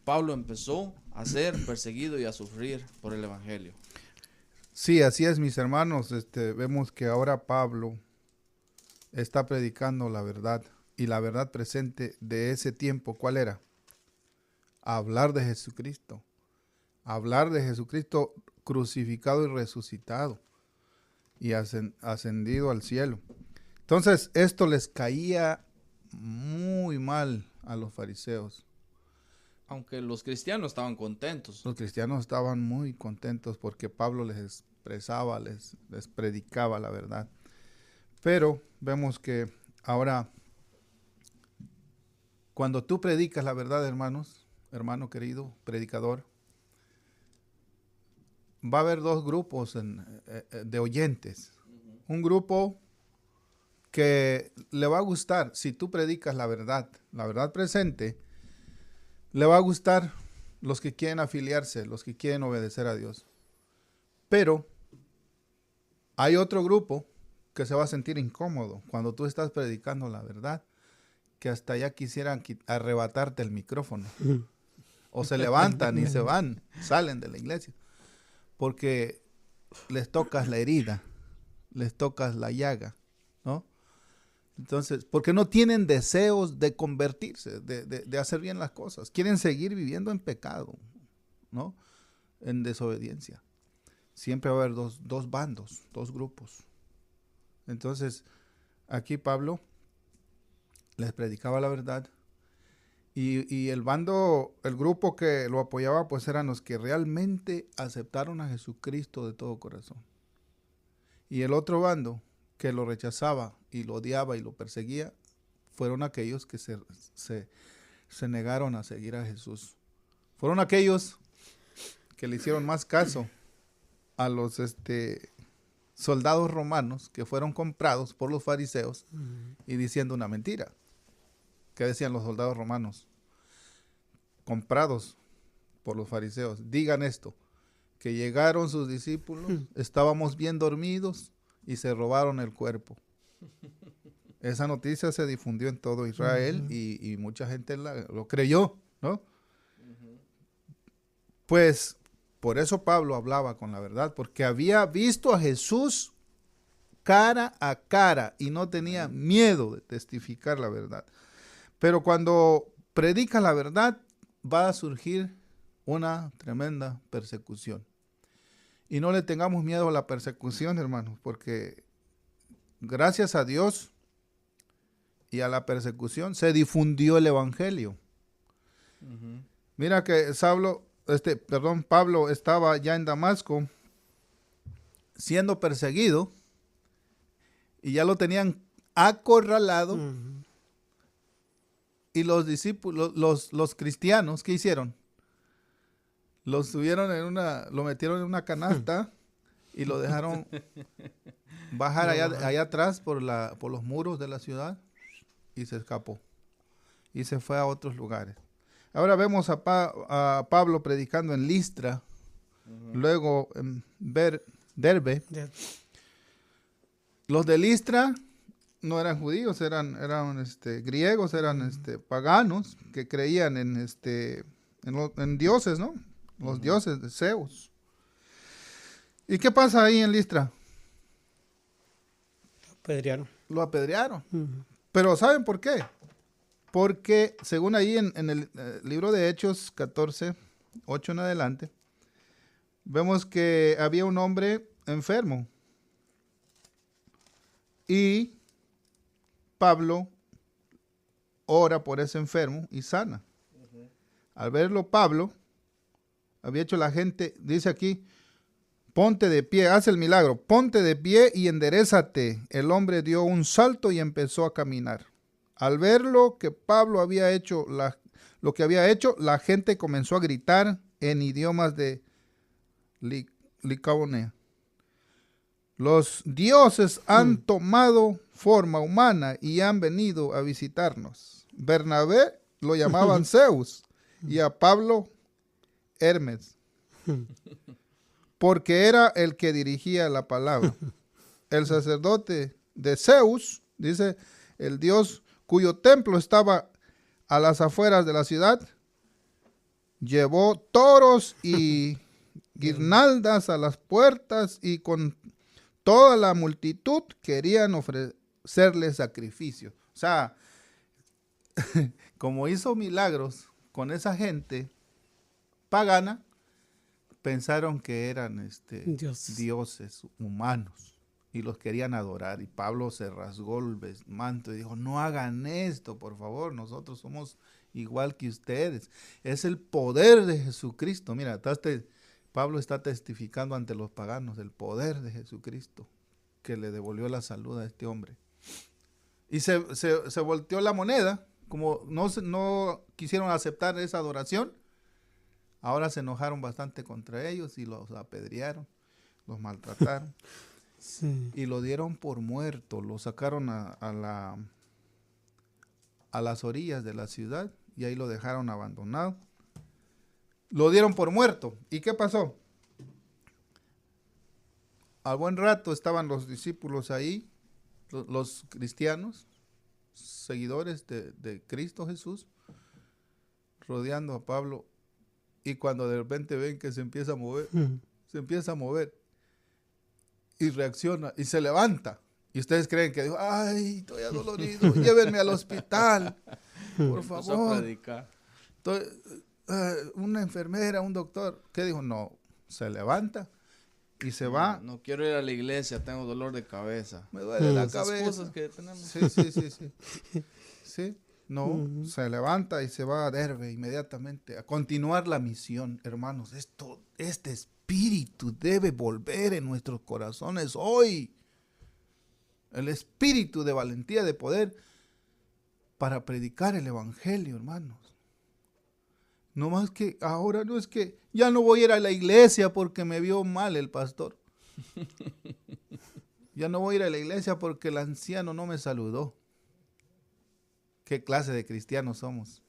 Pablo empezó a ser perseguido y a sufrir por el Evangelio. Sí, así es, mis hermanos. Vemos que ahora Pablo está predicando la verdad. Y la verdad presente de ese tiempo, ¿cuál era? Hablar de Jesucristo. Hablar de Jesucristo crucificado y resucitado. Y ascendido al cielo. Entonces, esto les caía muy mal a los fariseos. Aunque los cristianos estaban contentos. Los cristianos estaban muy contentos porque Pablo les expresaba, les predicaba la verdad. Pero vemos que ahora, cuando tú predicas la verdad, hermano querido, predicador, va a haber dos grupos de oyentes. Un grupo que le va a gustar, si tú predicas la verdad presente, le va a gustar los que quieren afiliarse, los que quieren obedecer a Dios. Pero hay otro grupo que se va a sentir incómodo cuando tú estás predicando la verdad, que hasta ya quisieran arrebatarte el micrófono. O se levantan y se van, salen de la iglesia. Porque les tocas la herida, les tocas la llaga, ¿no? Entonces, porque no tienen deseos de convertirse, de hacer bien las cosas. Quieren seguir viviendo en pecado, ¿no? En desobediencia. Siempre va a haber dos bandos, dos grupos. Entonces, aquí Pablo les predicaba la verdad. Y el grupo que lo apoyaba, pues eran los que realmente aceptaron a Jesucristo de todo corazón. Y el otro bando que lo rechazaba y lo odiaba y lo perseguía, fueron aquellos que se negaron a seguir a Jesús. Fueron aquellos que le hicieron más caso a los soldados romanos que fueron comprados por los fariseos y diciendo una mentira. ¿Qué decían los soldados romanos? Comprados por los fariseos. Digan esto, que llegaron sus discípulos, estábamos bien dormidos y se robaron el cuerpo. Esa noticia se difundió en todo Israel y mucha gente lo creyó, ¿no? Pues por eso Pablo hablaba con la verdad, porque había visto a Jesús cara a cara y no tenía miedo de testificar la verdad. Pero cuando predica la verdad, va a surgir una tremenda persecución. Y no le tengamos miedo a la persecución, hermanos, porque gracias a Dios y a la persecución se difundió el evangelio. Mira que Pablo estaba ya en Damasco siendo perseguido y ya lo tenían acorralado. Y los discípulos, los cristianos, ¿qué hicieron? Lo metieron en una canasta y lo dejaron bajar allá atrás por los muros de la ciudad y se escapó. y se fue a otros lugares. Ahora vemos a Pablo predicando en Listra, luego en Derbe. Los de Listra no eran judíos, eran griegos, eran paganos que creían en dioses, ¿no? Los dioses de Zeus. ¿Y qué pasa ahí en Listra? Apedrearon. Lo apedrearon. Ujú. Pero ¿saben por qué? Porque según ahí en el libro de Hechos 14, 8 en adelante, vemos que había un hombre enfermo. Y Pablo ora por ese enfermo y sana. Al verlo Pablo, había hecho la gente, dice aquí, ponte de pie, hace el milagro, ponte de pie y enderézate. El hombre dio un salto y empezó a caminar. Al ver lo que Pablo había hecho, lo que había hecho, la gente comenzó a gritar en idiomas de Licaonea. Los dioses han tomado forma humana y han venido a visitarnos. Bernabé lo llamaban Zeus y a Pablo Hermes, porque era el que dirigía la palabra. El sacerdote de Zeus, dice el dios cuyo templo estaba a las afueras de la ciudad, llevó toros y guirnaldas a las puertas y con toda la multitud querían ofrecerle sacrificio. O sea, como hizo milagros con esa gente pagana, pensaron que eran dioses humanos y los querían adorar. Y Pablo se rasgó el manto y dijo, no hagan esto, por favor, nosotros somos igual que ustedes. Es el poder de Jesucristo. Mira, Pablo está testificando ante los paganos el poder de Jesucristo que le devolvió la salud a este hombre. Y se volteó la moneda, como no quisieron aceptar esa adoración, ahora se enojaron bastante contra ellos y los apedrearon, los maltrataron. Sí. Y lo dieron por muerto, lo sacaron a las orillas de la ciudad y ahí lo dejaron abandonado. Lo dieron por muerto. ¿Y qué pasó? Al buen rato estaban los discípulos ahí, los cristianos, seguidores de Cristo Jesús, rodeando a Pablo. Y cuando de repente ven que se empieza a mover y reacciona y se levanta. Y ustedes creen que dijo, ay, estoy adolorido, llévenme al hospital, por favor. A predicar. Una enfermera, un doctor. ¿Qué dijo? No, se levanta y se va. No quiero ir a la iglesia, tengo dolor de cabeza. Me duele la Esas cabeza. cosas que tenemos. Sí. No, se levanta y se va a Derbe inmediatamente a continuar la misión. Hermanos, este espíritu debe volver en nuestros corazones hoy. El espíritu de valentía, de poder para predicar el evangelio, hermanos. No más que ahora no es que ya no voy a ir a la iglesia porque me vio mal el pastor. Ya no voy a ir a la iglesia porque el anciano no me saludó. ¿Qué clase de cristianos somos?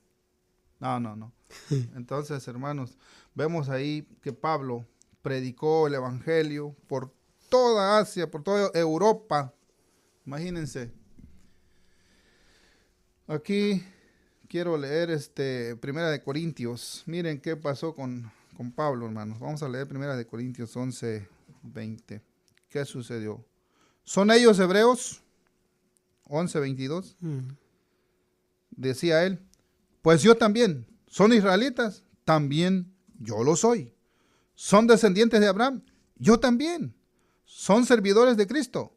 No. Entonces, hermanos, vemos ahí que Pablo predicó el evangelio por toda Asia, por toda Europa. Imagínense. Aquí quiero leer Primera de Corintios. Miren qué pasó con Pablo, hermanos. Vamos a leer Primera de Corintios 11, 20. ¿Qué sucedió? ¿Son ellos hebreos? 11, 22. Decía él, pues yo también. ¿Son israelitas? También yo lo soy. ¿Son descendientes de Abraham? Yo también. ¿Son servidores de Cristo?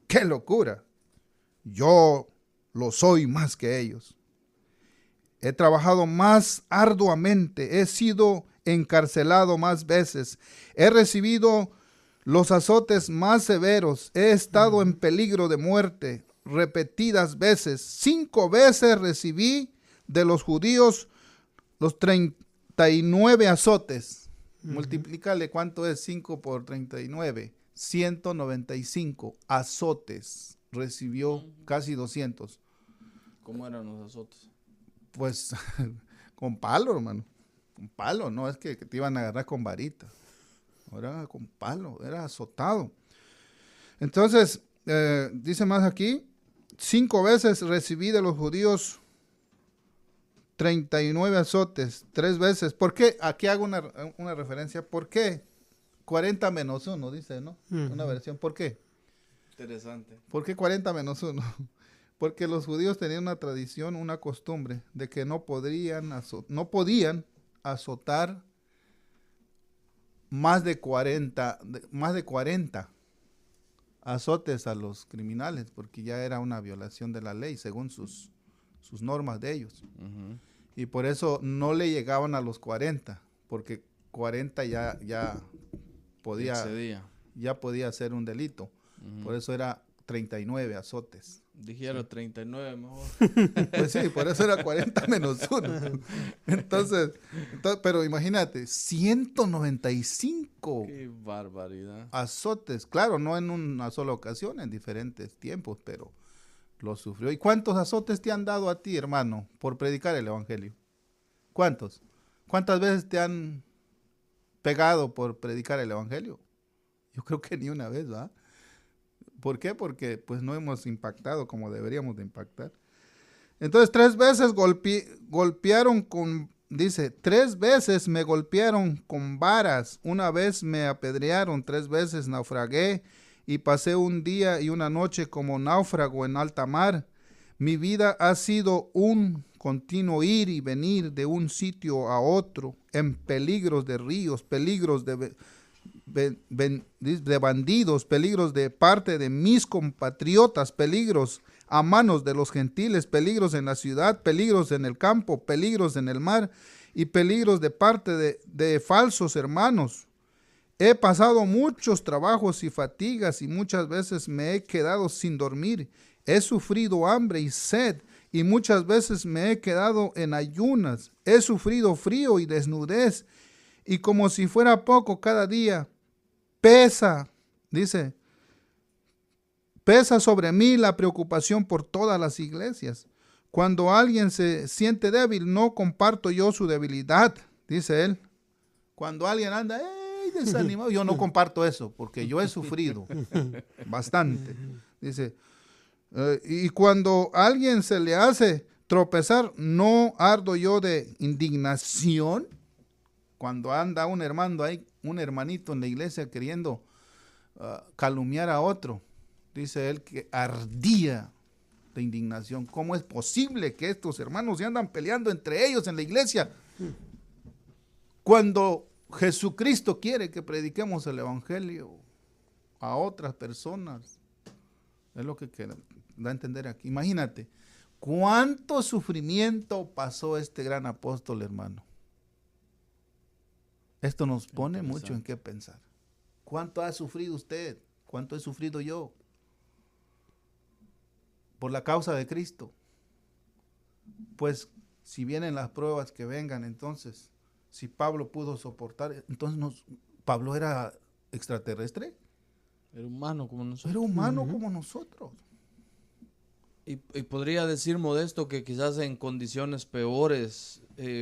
¡Qué locura! Yo lo soy más que ellos. He trabajado más arduamente, he sido encarcelado más veces, he recibido los azotes más severos, he estado en peligro de muerte repetidas veces. 5 veces recibí de los judíos los 39 azotes. Multiplícale cuánto es 5 por 39. 195 azotes recibió, casi 200. ¿Cómo eran los azotes? Pues con palo, hermano. Con palo, no es que te iban a agarrar con varita. Era con palo, era azotado. Entonces, dice más aquí, 5 veces recibí de los judíos 39 azotes, 3 veces. ¿Por qué? Aquí hago una referencia. ¿Por qué? 40 menos 1, dice, ¿no? Una versión. ¿Por qué? Interesante. ¿Por qué 40 menos 1? Porque los judíos tenían una tradición, una costumbre de que no podían azotar más de 40 azotes a los criminales, porque ya era una violación de la ley según sus normas de ellos. Ujú. Y por eso no le llegaban a los 40, porque 40 ya Excedía. podía ser un delito. Ujú. Por eso era 39 azotes. Dijera 39 mejor. Pues sí, por eso era 40 menos 1. Entonces, pero imagínate, 195 Qué barbaridad. azotes. Claro, no en una sola ocasión, en diferentes tiempos, pero lo sufrió. ¿Y cuántos azotes te han dado a ti, hermano, por predicar el evangelio? ¿Cuántos? ¿Cuántas veces te han pegado por predicar el evangelio? Yo creo que ni una vez, ¿verdad? ¿Por qué? Porque pues no hemos impactado como deberíamos de impactar. Entonces 3 veces golpearon con, dice, 3 veces me golpearon con varas, una vez me apedrearon, 3 veces naufragué y pasé un día y una noche como náufrago en alta mar. Mi vida ha sido un continuo ir y venir de un sitio a otro, en peligros de ríos, peligros de bandidos, peligros de parte de mis compatriotas, peligros a manos de los gentiles, peligros en la ciudad, peligros en el campo, peligros en el mar y peligros de parte de falsos hermanos. He pasado muchos trabajos y fatigas y muchas veces me he quedado sin dormir. He sufrido hambre y sed y muchas veces me he quedado en ayunas. He sufrido frío y desnudez y como si fuera poco cada día, pesa sobre mí la preocupación por todas las iglesias. Cuando alguien se siente débil, no comparto yo su debilidad, dice él. Cuando alguien anda desanimado, yo no comparto eso, porque yo he sufrido bastante. Dice, y cuando a alguien se le hace tropezar, no ardo yo de indignación. Cuando anda un hermano ahí, un hermanito en la iglesia queriendo calumniar a otro, dice él que ardía de indignación. ¿Cómo es posible que estos hermanos se andan peleando entre ellos en la iglesia cuando Jesucristo quiere que prediquemos el evangelio a otras personas? Es lo que da a entender aquí. Imagínate, cuánto sufrimiento pasó este gran apóstol, hermano. Esto nos pone mucho en qué pensar. ¿Cuánto ha sufrido usted? ¿Cuánto he sufrido yo? Por la causa de Cristo. Pues si vienen las pruebas que vengan, entonces, si Pablo pudo soportar, entonces Pablo era extraterrestre. Era humano como nosotros. Era humano como nosotros. Y podría decir Modesto que quizás en condiciones peores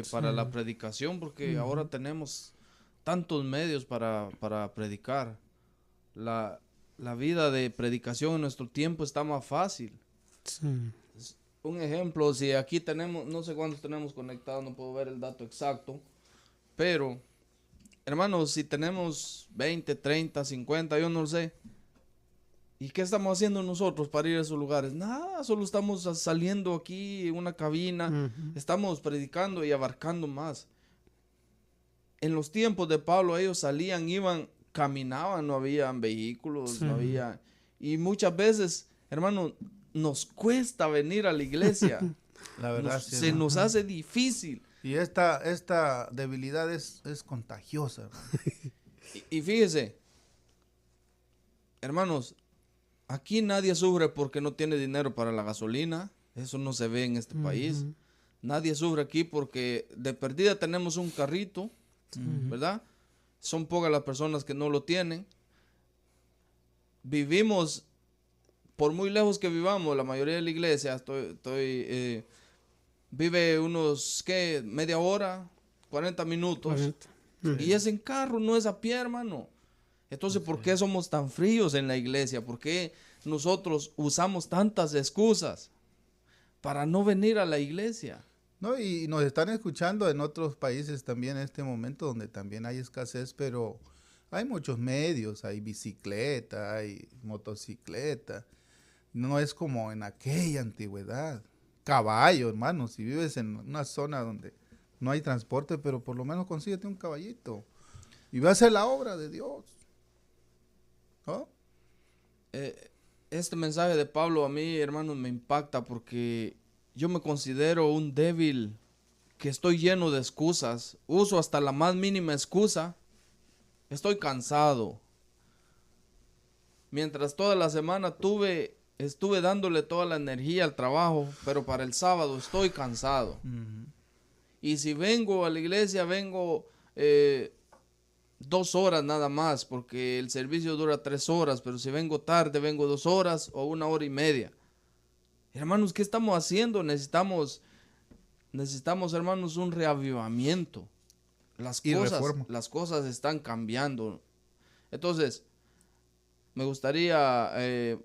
para la predicación, porque ahora tenemos tantos medios para predicar. La vida de predicación en nuestro tiempo está más fácil. Sí. Un ejemplo, si aquí tenemos, no sé cuántos tenemos conectados, no puedo ver el dato exacto, pero, hermanos, si tenemos 20, 30, 50, yo no lo sé, ¿y qué estamos haciendo nosotros para ir a esos lugares? Nada, solo estamos saliendo aquí en una cabina, estamos predicando y abarcando más. En los tiempos de Pablo ellos salían, iban, caminaban, no habían vehículos, no había... Y muchas veces, hermano, nos cuesta venir a la iglesia. La verdad, Se nos hace difícil. Y esta debilidad es contagiosa, hermano. Y fíjese, hermanos, aquí nadie sufre porque no tiene dinero para la gasolina. Eso no se ve en este país. Nadie sufre aquí porque de perdida tenemos un carrito, ¿verdad? Son pocas las personas que no lo tienen. Vivimos, por muy lejos que vivamos, la mayoría de la iglesia, estoy vive unos, ¿qué? Media hora, 40 minutos. 40. Y es en carro, no es a pie, hermano. Entonces, ¿por qué somos tan fríos en la iglesia? ¿Por qué nosotros usamos tantas excusas para no venir a la iglesia? No, y nos están escuchando en otros países también en este momento donde también hay escasez, pero hay muchos medios, hay bicicleta, hay motocicleta. No es como en aquella antigüedad. Caballo, hermano, si vives en una zona donde no hay transporte, pero por lo menos consíguete un caballito y ve a hacer la obra de Dios. ¿No? Este mensaje de Pablo a mí, hermano, me impacta porque yo me considero un débil, que estoy lleno de excusas, uso hasta la más mínima excusa, estoy cansado. Mientras toda la semana estuve dándole toda la energía al trabajo, pero para el sábado estoy cansado. Y si vengo a la iglesia, vengo 2 horas nada más, porque el servicio dura 3 horas, pero si vengo tarde, vengo 2 horas o 1 hora y media. Hermanos, ¿qué estamos haciendo? Necesitamos, hermanos, un reavivamiento. Las cosas están cambiando. Entonces, me gustaría,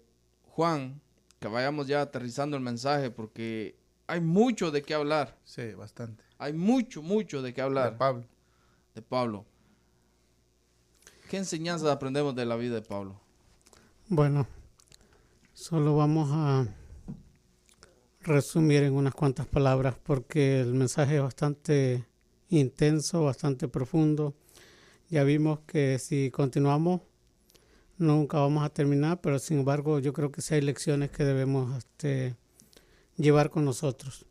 Juan, que vayamos ya aterrizando el mensaje, porque hay mucho de qué hablar. Sí, bastante. Hay mucho de qué hablar. De Pablo. ¿Qué enseñanzas aprendemos de la vida de Pablo? Bueno, solo vamos a resumir en unas cuantas palabras porque el mensaje es bastante intenso, bastante profundo. Ya vimos que si continuamos nunca vamos a terminar, pero sin embargo yo creo que sí hay lecciones que debemos llevar con nosotros.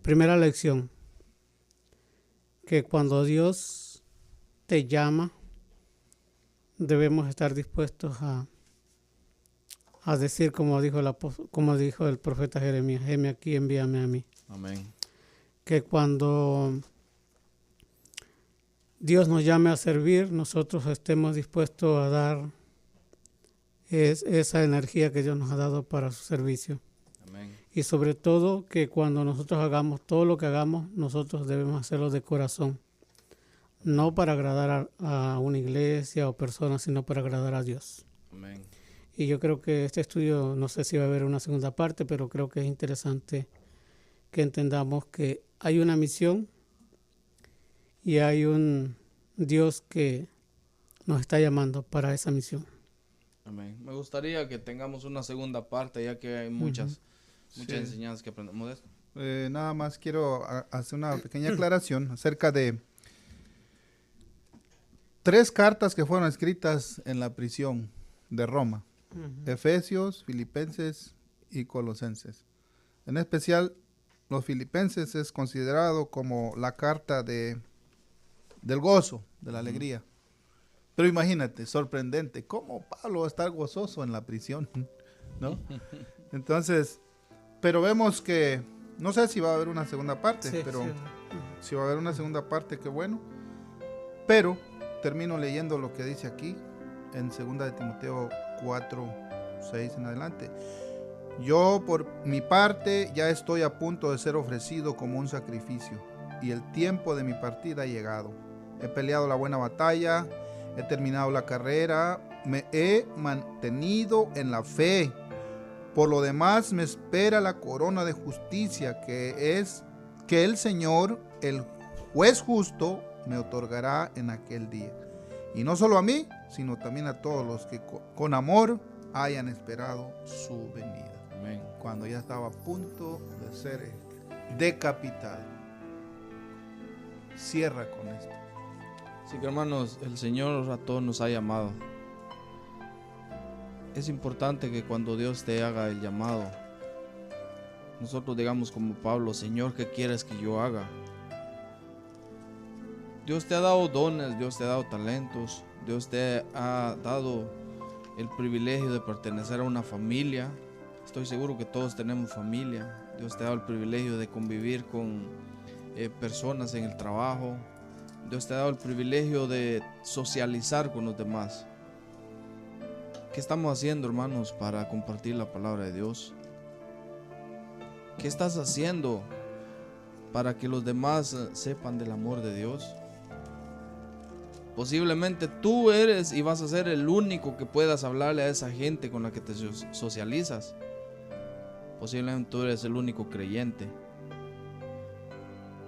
Primera lección, que cuando Dios te llama, debemos estar dispuestos a decir como dijo el profeta Jeremías: heme aquí, envíame a mí. Amén. Que cuando Dios nos llame a servir, nosotros estemos dispuestos a dar esa energía que Dios nos ha dado para su servicio. Amén. Y sobre todo que cuando nosotros hagamos todo lo que hagamos, nosotros debemos hacerlo de corazón. No para agradar a una iglesia o personas, sino para agradar a Dios. Amén. Y yo creo que este estudio, no sé si va a haber una segunda parte, pero creo que es interesante que entendamos que hay una misión y hay un Dios que nos está llamando para esa misión. Amén. Me gustaría que tengamos una segunda parte, ya que hay muchas enseñanzas que aprendemos de esto. Nada más quiero hacer una pequeña aclaración acerca de 3 cartas que fueron escritas en la prisión de Roma. Efesios, Filipenses y Colosenses. En especial, los Filipenses es considerado como la carta del gozo, de la alegría. Pero imagínate, sorprendente, ¿cómo Pablo va a estar gozoso en la prisión? ¿No? Entonces, pero vemos que, no sé si va a haber una segunda parte, pero si va a haber una segunda parte, qué bueno. Pero termino leyendo lo que dice aquí en 2 de Timoteo 4:6 en adelante. Yo por mi parte ya estoy a punto de ser ofrecido como un sacrificio y el tiempo de mi partida ha llegado. He peleado la buena batalla, he terminado la carrera, me he mantenido en la fe. Por lo demás me espera la corona de justicia que el Señor, el juez justo, me otorgará en aquel día. Y no solo a mí, sino también a todos los que con amor hayan esperado su venida. Amén. Cuando ya estaba a punto de ser decapitado. Cierra con esto. Así que, hermanos, el Señor a todos nos ha llamado. Es importante que cuando Dios te haga el llamado, nosotros digamos como Pablo: Señor, ¿qué quieres que yo haga? Dios te ha dado dones, Dios te ha dado talentos, Dios te ha dado el privilegio de pertenecer a una familia. Estoy seguro que todos tenemos familia. Dios te ha dado el privilegio de convivir con personas en el trabajo. Dios te ha dado el privilegio de socializar con los demás. ¿Qué estamos haciendo, hermanos, para compartir la palabra de Dios? ¿Qué estás haciendo para que los demás sepan del amor de Dios. Posiblemente tú eres y vas a ser el único que puedas hablarle a esa gente con la que te socializas. Posiblemente tú eres el único creyente.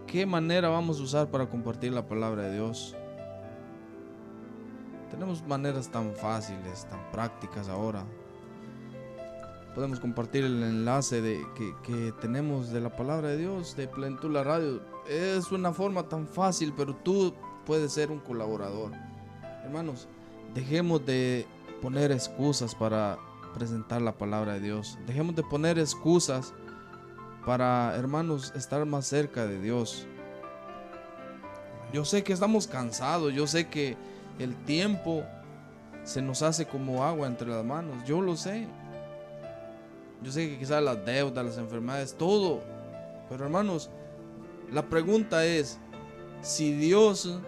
¿Qué manera vamos a usar para compartir la palabra de Dios? Tenemos maneras tan fáciles, tan prácticas ahora. Podemos compartir el enlace que tenemos de la palabra de Dios, de Plenitud la Radio. Es una forma tan fácil, pero tú puedes ser un colaborador. Hermanos, dejemos de poner excusas para presentar la palabra de Dios. Dejemos de poner excusas para, hermanos, estar más cerca de Dios. Yo sé que estamos cansados, yo sé que el tiempo se nos hace como agua entre las manos, yo lo sé. Yo sé que quizás las deudas, las enfermedades, todo. Pero hermanos, la pregunta es, si Dios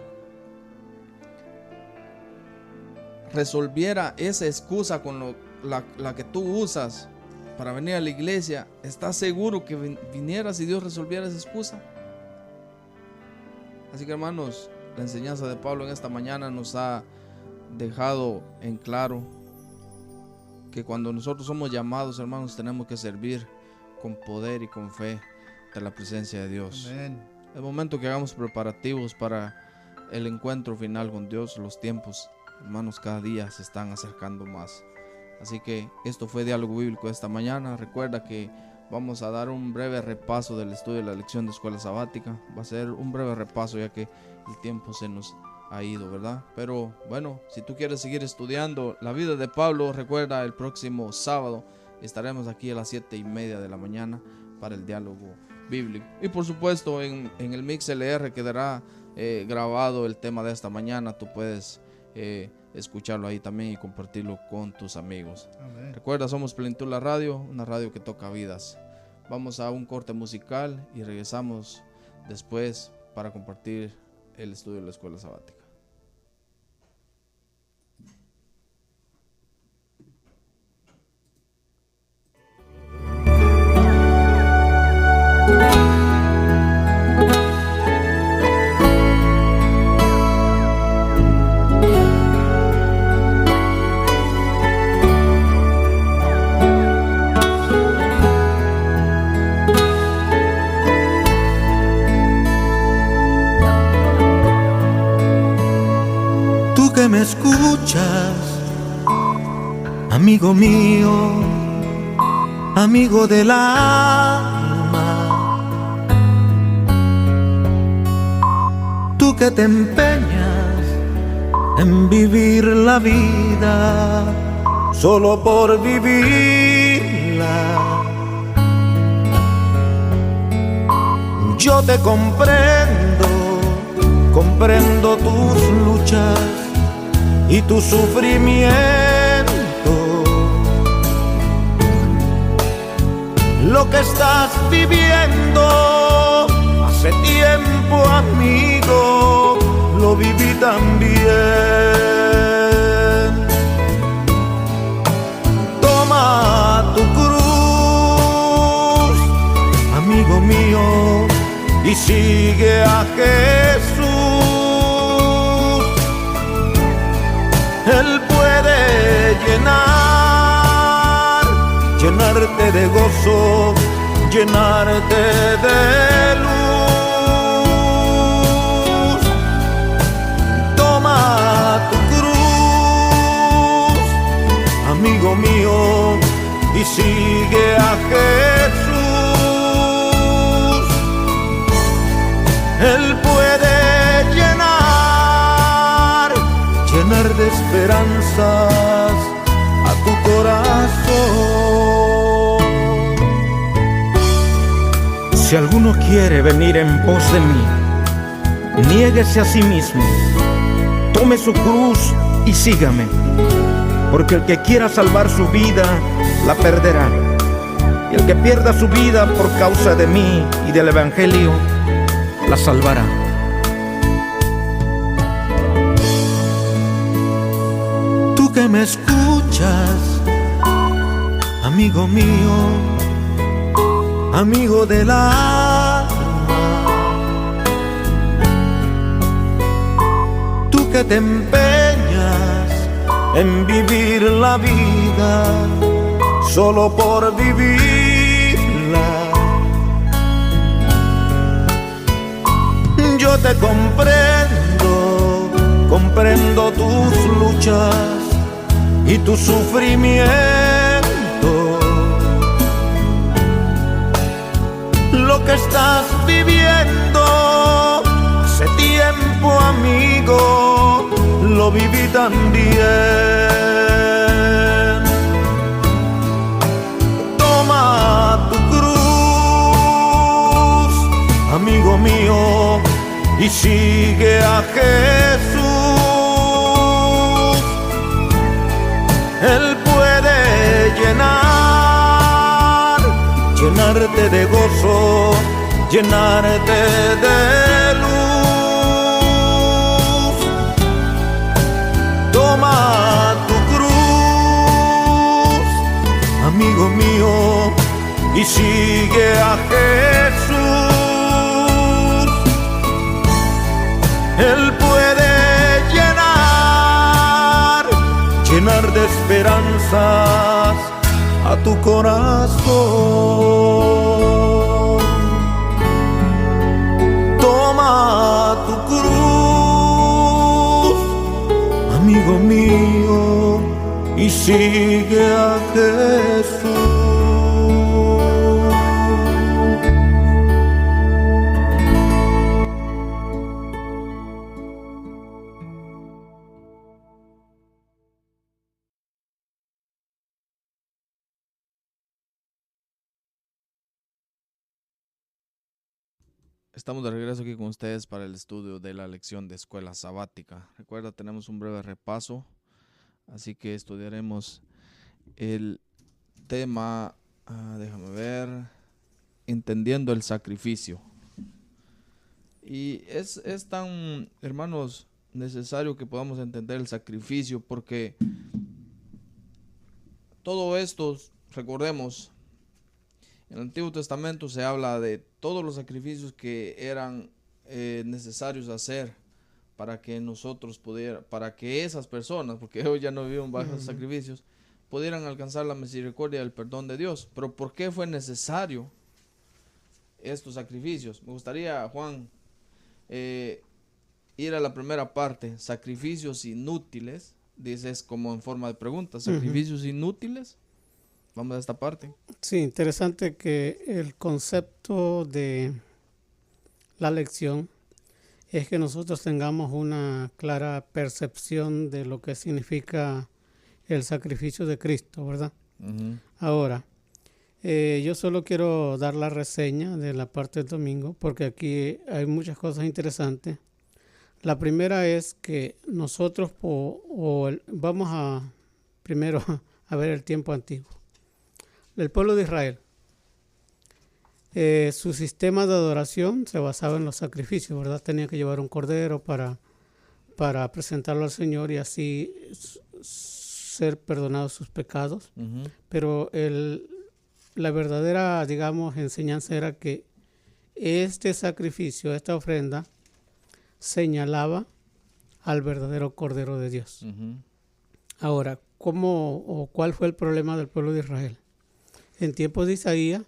resolviera esa excusa con la que tú usas para venir a la iglesia, ¿estás seguro que vinieras y Dios resolviera esa excusa? Así que hermanos, la enseñanza de Pablo en esta mañana nos ha dejado en claro que cuando nosotros somos llamados, hermanos, tenemos que servir con poder y con fe de la presencia de Dios. Amén. Es momento que hagamos preparativos para el encuentro final con Dios. Los tiempos, hermanos, cada día se están acercando más. Así que esto fue Diálogo Bíblico esta mañana. Recuerda que vamos a dar un breve repaso del estudio de la lección de escuela sabática. Va a ser un breve repaso ya que el tiempo se nos ha ido, ¿verdad? Pero bueno, si tú quieres seguir estudiando la vida de Pablo, recuerda, el próximo sábado estaremos aquí a las 7:30 de la mañana para el Diálogo Bíblico. Y por supuesto en el MixLR quedará grabado el tema de esta mañana. Tú puedes escucharlo ahí también y compartirlo con tus amigos. Amén. Recuerda, somos Plenitud la Radio, una radio que toca vidas. Vamos a un corte musical y regresamos después para compartir el estudio de la escuela sabática. Que me escuchas, amigo mío, amigo del alma, tú que te empeñas en vivir la vida solo por vivirla, yo te comprendo tus luchas y tu sufrimiento. Lo que estás viviendo hace tiempo, amigo, lo viví también. Toma tu cruz, amigo mío, y sigue a Jesús. Él puede llenarte de gozo, llenarte de luz. Toma tu cruz, amigo mío, y sigue a Jesús. Él puede llenar de esperanzas a tu corazón. Si alguno quiere venir en pos de mí, niéguese a sí mismo, tome su cruz y sígame, porque el que quiera salvar su vida la perderá, y el que pierda su vida por causa de mí y del evangelio la salvará. Que me escuchas, amigo mío, amigo del alma, que te empeñas en vivir la vida solo por vivirla. Yo te comprendo tus luchas y tu sufrimiento. Lo que estás viviendo hace tiempo, amigo, lo viví también. Toma tu cruz, amigo mío, y sigue a Jesús. Él puede llenarte de gozo, llenarte de luz. Toma tu cruz, amigo mío, y sigue a Jesús. Él puede llenar de esperanzas a tu corazón. Toma tu cruz, amigo mío, y sigue a Jesús. Estamos de regreso aquí con ustedes para el estudio de la lección de escuela sabática. Recuerda, tenemos un breve repaso, así que estudiaremos el tema, déjame ver, entendiendo el sacrificio. Y es tan, hermanos, necesario que podamos entender el sacrificio, porque todo esto, recordemos, en el Antiguo Testamento se habla de todos los sacrificios que eran necesarios hacer para que nosotros para que esas personas, porque hoy ya no vivimos bajo esos sacrificios, pudieran alcanzar la misericordia y el perdón de Dios. Pero ¿por qué fue necesario estos sacrificios? Me gustaría, Juan, ir a la primera parte, sacrificios inútiles. Dices como en forma de pregunta, sacrificios inútiles. Vamos a esta parte. Sí, interesante que el concepto de la lección es que nosotros tengamos una clara percepción de lo que significa el sacrificio de Cristo, ¿verdad? Ahora, yo solo quiero dar la reseña de la parte del domingo, porque aquí hay muchas cosas interesantes. La primera es que nosotros vamos a primero a ver el tiempo antiguo. El pueblo de Israel, su sistema de adoración se basaba en los sacrificios, ¿verdad? Tenía que llevar un cordero para presentarlo al Señor y así ser perdonados sus pecados. Pero la verdadera, digamos, enseñanza era que este sacrificio, esta ofrenda, señalaba al verdadero Cordero de Dios. Ahora, ¿cuál fue el problema del pueblo de Israel? En tiempos de Isaías,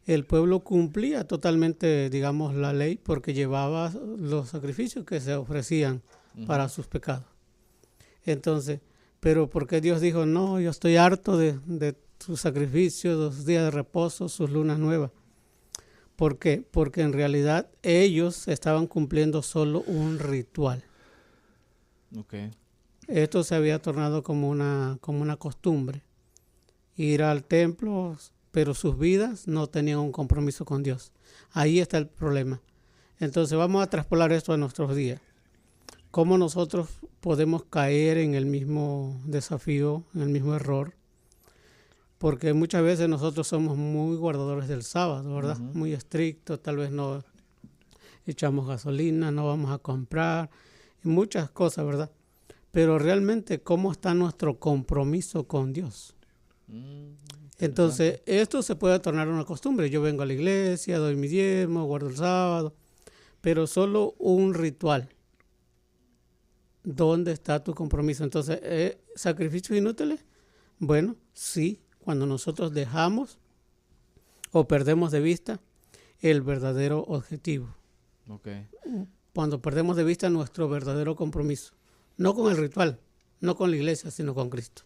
el pueblo cumplía totalmente, digamos, la ley porque llevaba los sacrificios que se ofrecían para sus pecados. Entonces, pero ¿por qué Dios dijo, no, yo estoy harto de sus sacrificios, los días de reposo, sus lunas nuevas? ¿Por qué? Porque en realidad ellos estaban cumpliendo solo un ritual. Esto se había tornado como una costumbre. Ir al templo, pero sus vidas no tenían un compromiso con Dios. Ahí está el problema. Entonces vamos a traspolar esto a nuestros días. ¿Cómo nosotros podemos caer en el mismo desafío, en el mismo error? Porque muchas veces nosotros somos muy guardadores del sábado, ¿verdad? Muy estrictos, tal vez no echamos gasolina, no vamos a comprar, y muchas cosas, ¿verdad? Pero realmente, ¿cómo está nuestro compromiso con Dios? Entonces, esto se puede tornar una costumbre. Yo vengo a la iglesia, doy mi diezmo, guardo el sábado, pero solo un ritual. ¿dónde está tu compromiso? Entonces, ¿sacrificios inútiles? Bueno, sí, cuando nosotros dejamos o perdemos de vista el verdadero objetivo. Okay. Cuando perdemos de vista nuestro verdadero compromiso. No con el ritual, no con la iglesia, sino con Cristo.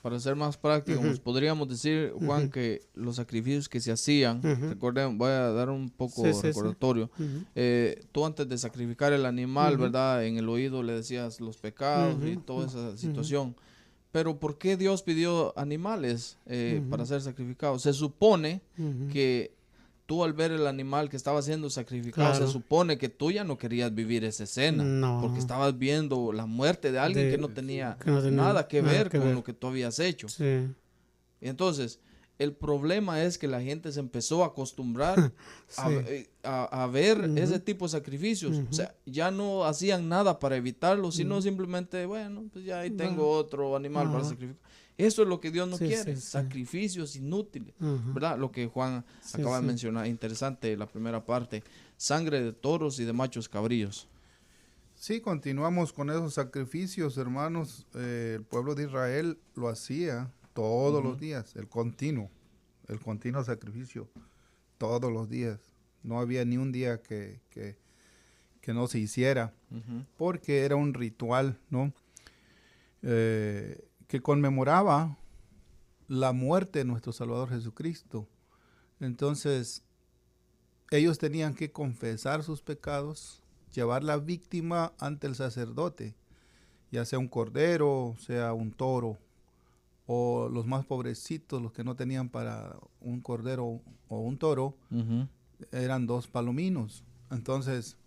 Para ser más prácticos, Ujú. podríamos decir, Juan, Ujú. que los sacrificios que se hacían, Ujú. recordemos, voy a dar un poco Sí, sí, sí. recordatorio. Ujú. Tú antes de sacrificar el animal, Ujú. ¿verdad? En el oído le decías los pecados y Ujú. toda esa Ujú. situación. Pero ¿por qué Dios pidió animales Ujú. para ser sacrificados? Se supone Ujú. que tú al ver el animal que estaba siendo sacrificado, Claro. se supone que tú ya no querías vivir esa escena. No. Porque estabas viendo la muerte de alguien De- que no tenía que no tenía nada que nada ver que con ver. lo que tú habías hecho. Sí. Y entonces, el problema es que la gente se empezó a acostumbrar Sí. a ver Ujú. ese tipo de sacrificios. Ujú. O sea, ya no hacían nada para evitarlo, sino Ujú. simplemente, bueno, pues ya ahí Va. tengo otro animal para Ajá. sacrificar. Eso es lo que Dios no Sí, quiere, sí, sí. sacrificios inútiles. Ujú. ¿Verdad? Lo que Juan Sí, acaba de sí. mencionar, interesante la primera parte, sangre de toros y de machos cabríos. Sí, continuamos con esos sacrificios, hermanos. El pueblo de Israel lo hacía todos los días, el continuo sacrificio, todos los días. No había ni un día que no se hiciera, Ujú. porque era un ritual, ¿no? Que conmemoraba la muerte de nuestro Salvador Jesucristo. Entonces, ellos tenían que confesar sus pecados, llevar la víctima ante el sacerdote, ya sea un cordero, sea un toro, o los más pobrecitos, los que no tenían para un cordero o un toro, Ujú. eran 2 palominos. Entonces,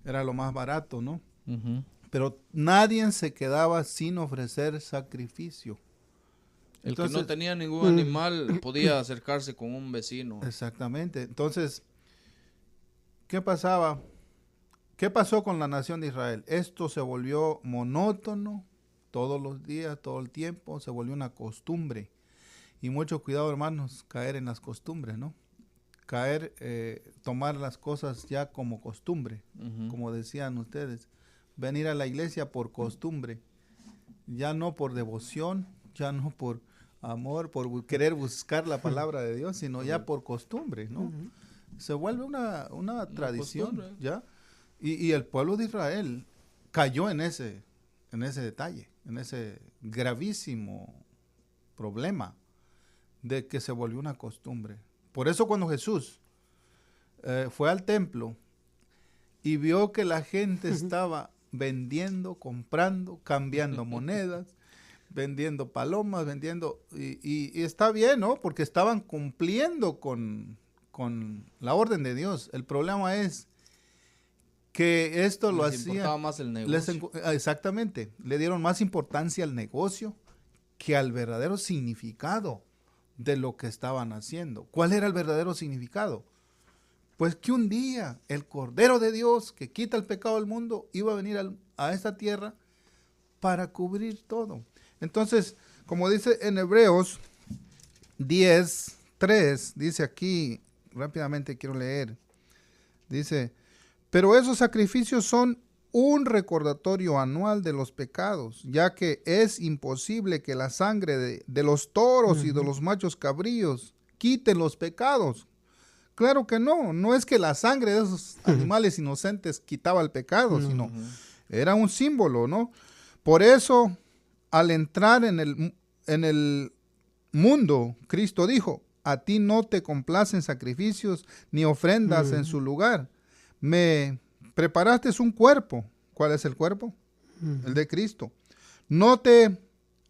era lo más barato, ¿no? Ujú. Pero nadie se quedaba sin ofrecer sacrificio. El que no Entonces- tenía ningún animal podía acercarse con un vecino. Exactamente. Entonces, ¿qué pasaba? ¿Qué pasó con la nación de Israel? Esto se volvió monótono todos los días, todo el tiempo, se volvió una costumbre. Y mucho cuidado, hermanos, caer en las costumbres, ¿no? Caer, tomar las cosas ya como costumbre, Ujú. como decían ustedes. Venir a la iglesia por costumbre, ya no por devoción, ya no por amor, por querer buscar la palabra de Dios, sino ya por costumbre, ¿no? Ujú. Se vuelve una tradición, costumbre. ¿ya? Y el pueblo de Israel cayó en ese detalle, en ese gravísimo problema de que se volvió una costumbre. Por eso cuando Jesús fue al templo y vio que la gente estaba vendiendo, comprando, cambiando monedas, vendiendo palomas, y está bien, ¿no? Porque estaban cumpliendo con la orden de Dios. El problema es que esto lo Les importaba hacían. más el negocio. Exactamente, le dieron más importancia al negocio que al verdadero significado de lo que estaban haciendo. ¿Cuál era el verdadero significado? Pues que un día el Cordero de Dios que quita el pecado del mundo iba a venir a esta tierra para cubrir todo. Entonces, como dice en Hebreos 10:3, dice aquí, rápidamente quiero leer, dice, pero esos sacrificios son un recordatorio anual de los pecados, ya que es imposible que la sangre de los toros y de los machos cabríos quiten los pecados. Claro que no es que la sangre de esos animales inocentes quitaba el pecado, sino era un símbolo, ¿no? Por eso, al entrar en el mundo, Cristo dijo, a ti no te complacen sacrificios ni ofrendas en su lugar. Me preparaste un cuerpo. ¿Cuál es el cuerpo? El de Cristo. No te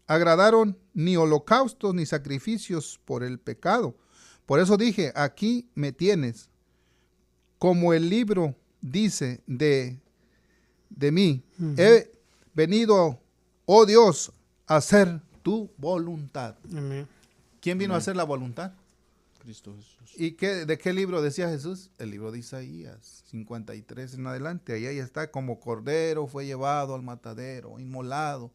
agradaron ni holocaustos ni sacrificios por el pecado. Por eso dije, aquí me tienes. Como el libro dice de mí, he venido, oh Dios, a hacer tu voluntad. Amén. ¿Quién vino a hacer la voluntad? Cristo Jesús. ¿Y de qué libro decía Jesús? El libro de Isaías 53 en adelante. Ahí está, como cordero fue llevado al matadero, inmolado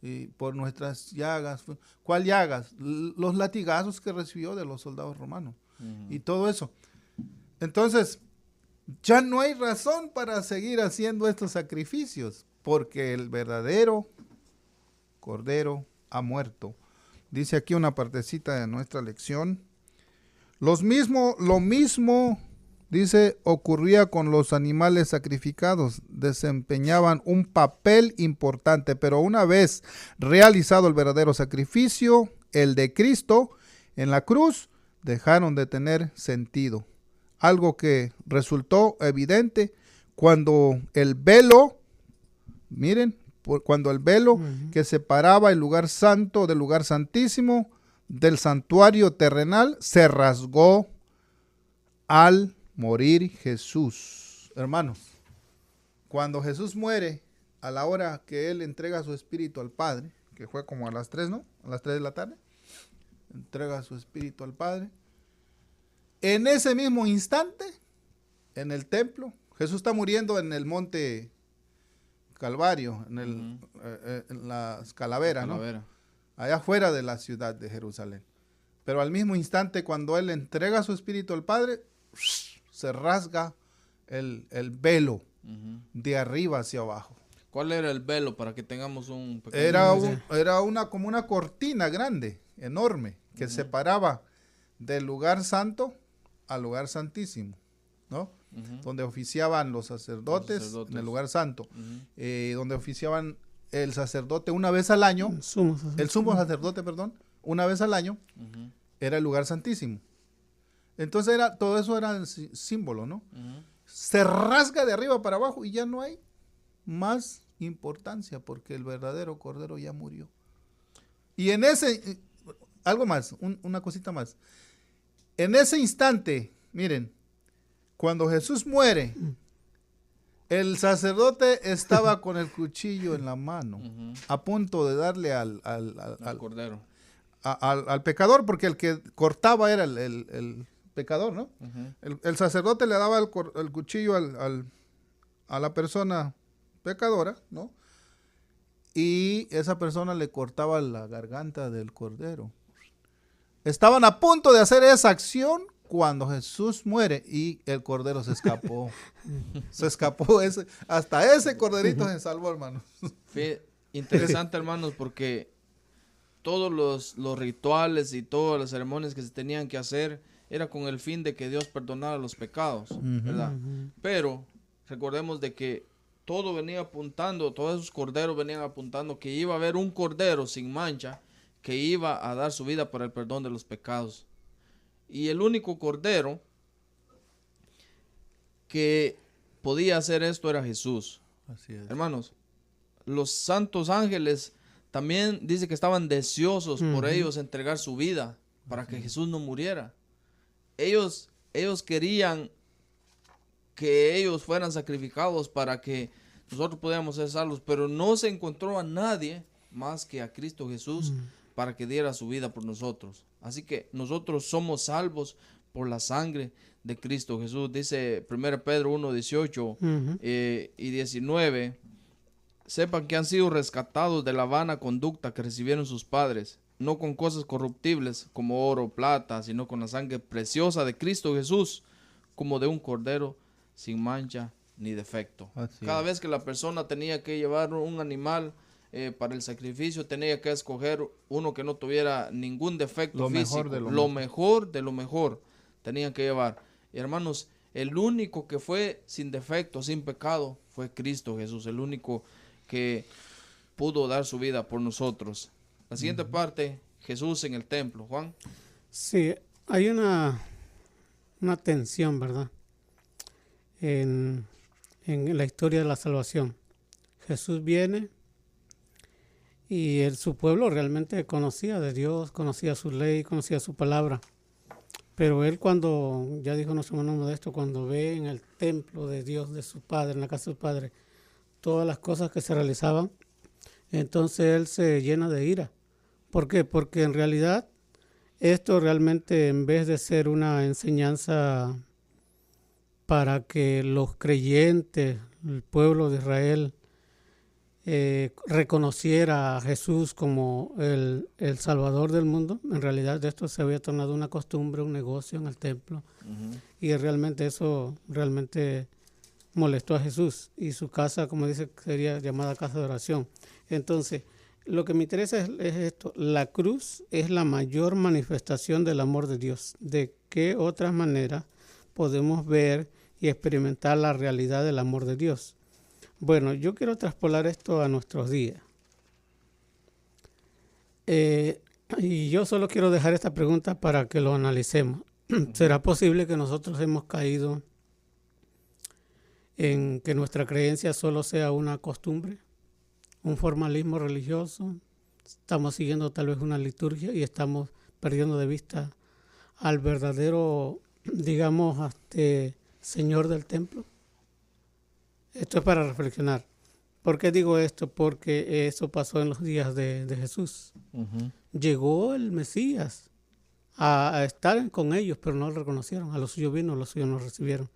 y por nuestras llagas. ¿Cuál llagas? Los latigazos que recibió de los soldados romanos. Y todo eso. Entonces, ya no hay razón para seguir haciendo estos sacrificios, porque el verdadero Cordero ha muerto. Dice aquí una partecita de nuestra lección. Lo mismo, dice, ocurría con los animales sacrificados. Desempeñaban un papel importante, pero una vez realizado el verdadero sacrificio, el de Cristo en la cruz, dejaron de tener sentido. Algo que resultó evidente cuando el velo, miren, cuando el velo que separaba el lugar santo del lugar santísimo del santuario terrenal se rasgó al morir Jesús. Hermanos, cuando Jesús muere, a la hora que Él entrega su espíritu al Padre, que fue como a las 3, ¿no? A las 3 de la tarde, entrega su espíritu al Padre. En ese mismo instante, en el templo, Jesús está muriendo en el monte Calvario, en las calaveras, ¿no? Allá afuera de la ciudad de Jerusalén. Pero al mismo instante, cuando Él entrega su espíritu al Padre, se rasga el velo de arriba hacia abajo. ¿Cuál era el velo para que tengamos un pequeño... Era como una cortina grande, enorme, que separaba del lugar santo al lugar santísimo, ¿no? Donde oficiaban los sacerdotes en el lugar santo, donde oficiaban el sacerdote una vez al año, el sumo sacerdote, perdón, una vez al año, era el lugar santísimo. Entonces todo eso era símbolo, ¿no? Se rasga de arriba para abajo y ya no hay más importancia porque el verdadero Cordero ya murió. Y en ese, algo más, una cosita más. En ese instante, miren, cuando Jesús muere, el sacerdote estaba con el cuchillo en la mano, a punto de darle al Cordero. Al pecador, porque el que cortaba era el pecador, ¿no? El sacerdote le daba el cuchillo a la persona pecadora, ¿no? Y esa persona le cortaba la garganta del Cordero. Estaban a punto de hacer esa acción cuando Jesús muere y el Cordero se escapó. Se escapó, hasta ese corderito se salvó, hermanos. Interesante, hermanos, porque todos los rituales y todas las ceremonias que se tenían que hacer era con el fin de que Dios perdonara los pecados, ¿verdad? Pero recordemos de que todo venía apuntando, todos esos corderos venían apuntando que iba a haber un cordero sin mancha que iba a dar su vida para el perdón de los pecados. Y el único cordero que podía hacer esto era Jesús. Así es. Hermanos, los santos ángeles también dice que estaban deseosos por ellos entregar su vida para que Jesús no muriera. Ellos querían que ellos fueran sacrificados para que nosotros pudiéramos ser salvos, pero no se encontró a nadie más que a Cristo Jesús para que diera su vida por nosotros. Así que nosotros somos salvos por la sangre de Cristo Jesús. Dice 1 Pedro 1:18 y 19. Sepan que han sido rescatados de la vana conducta que recibieron sus padres, no con cosas corruptibles como oro o plata, sino con la sangre preciosa de Cristo Jesús, como de un cordero sin mancha ni defecto. Cada vez que la persona tenía que llevar un animal para el sacrificio, tenía que escoger uno que no tuviera ningún defecto físico. Lo mejor de lo mejor tenía que llevar. Y hermanos, el único que fue sin defecto, sin pecado, fue Cristo Jesús, el único que pudo dar su vida por nosotros. La siguiente parte, Jesús en el templo. Juan. Sí, hay una tensión, ¿verdad? En la historia de la salvación. Jesús viene y su pueblo realmente conocía de Dios, conocía su ley, conocía su palabra. Pero él, cuando, ya dijo nuestro hermano Modesto, cuando ve en el templo de Dios, de su Padre, en la casa de su Padre, todas las cosas que se realizaban, entonces él se llena de ira. ¿Por qué? Porque en realidad esto realmente, en vez de ser una enseñanza para que los creyentes, el pueblo de Israel, reconociera a Jesús como el Salvador del mundo, en realidad de esto se había tornado una costumbre, un negocio en el templo. Y realmente eso realmente molestó a Jesús y su casa, como dice, sería llamada casa de oración. Entonces, lo que me interesa es esto. La cruz es la mayor manifestación del amor de Dios. ¿De qué otras maneras podemos ver y experimentar la realidad del amor de Dios? Bueno, yo quiero traspolar esto a nuestros días. Y yo solo quiero dejar esta pregunta para que lo analicemos. ¿Será posible que nosotros hemos caído en que nuestra creencia solo sea una costumbre, un formalismo religioso? Estamos siguiendo tal vez una liturgia y estamos perdiendo de vista al verdadero, digamos, Señor del templo. Esto es para reflexionar. ¿Por qué digo esto? Porque eso pasó en los días de Jesús. Llegó el Mesías a estar con ellos, pero no lo reconocieron. A los suyos vino, a los suyos no recibieron.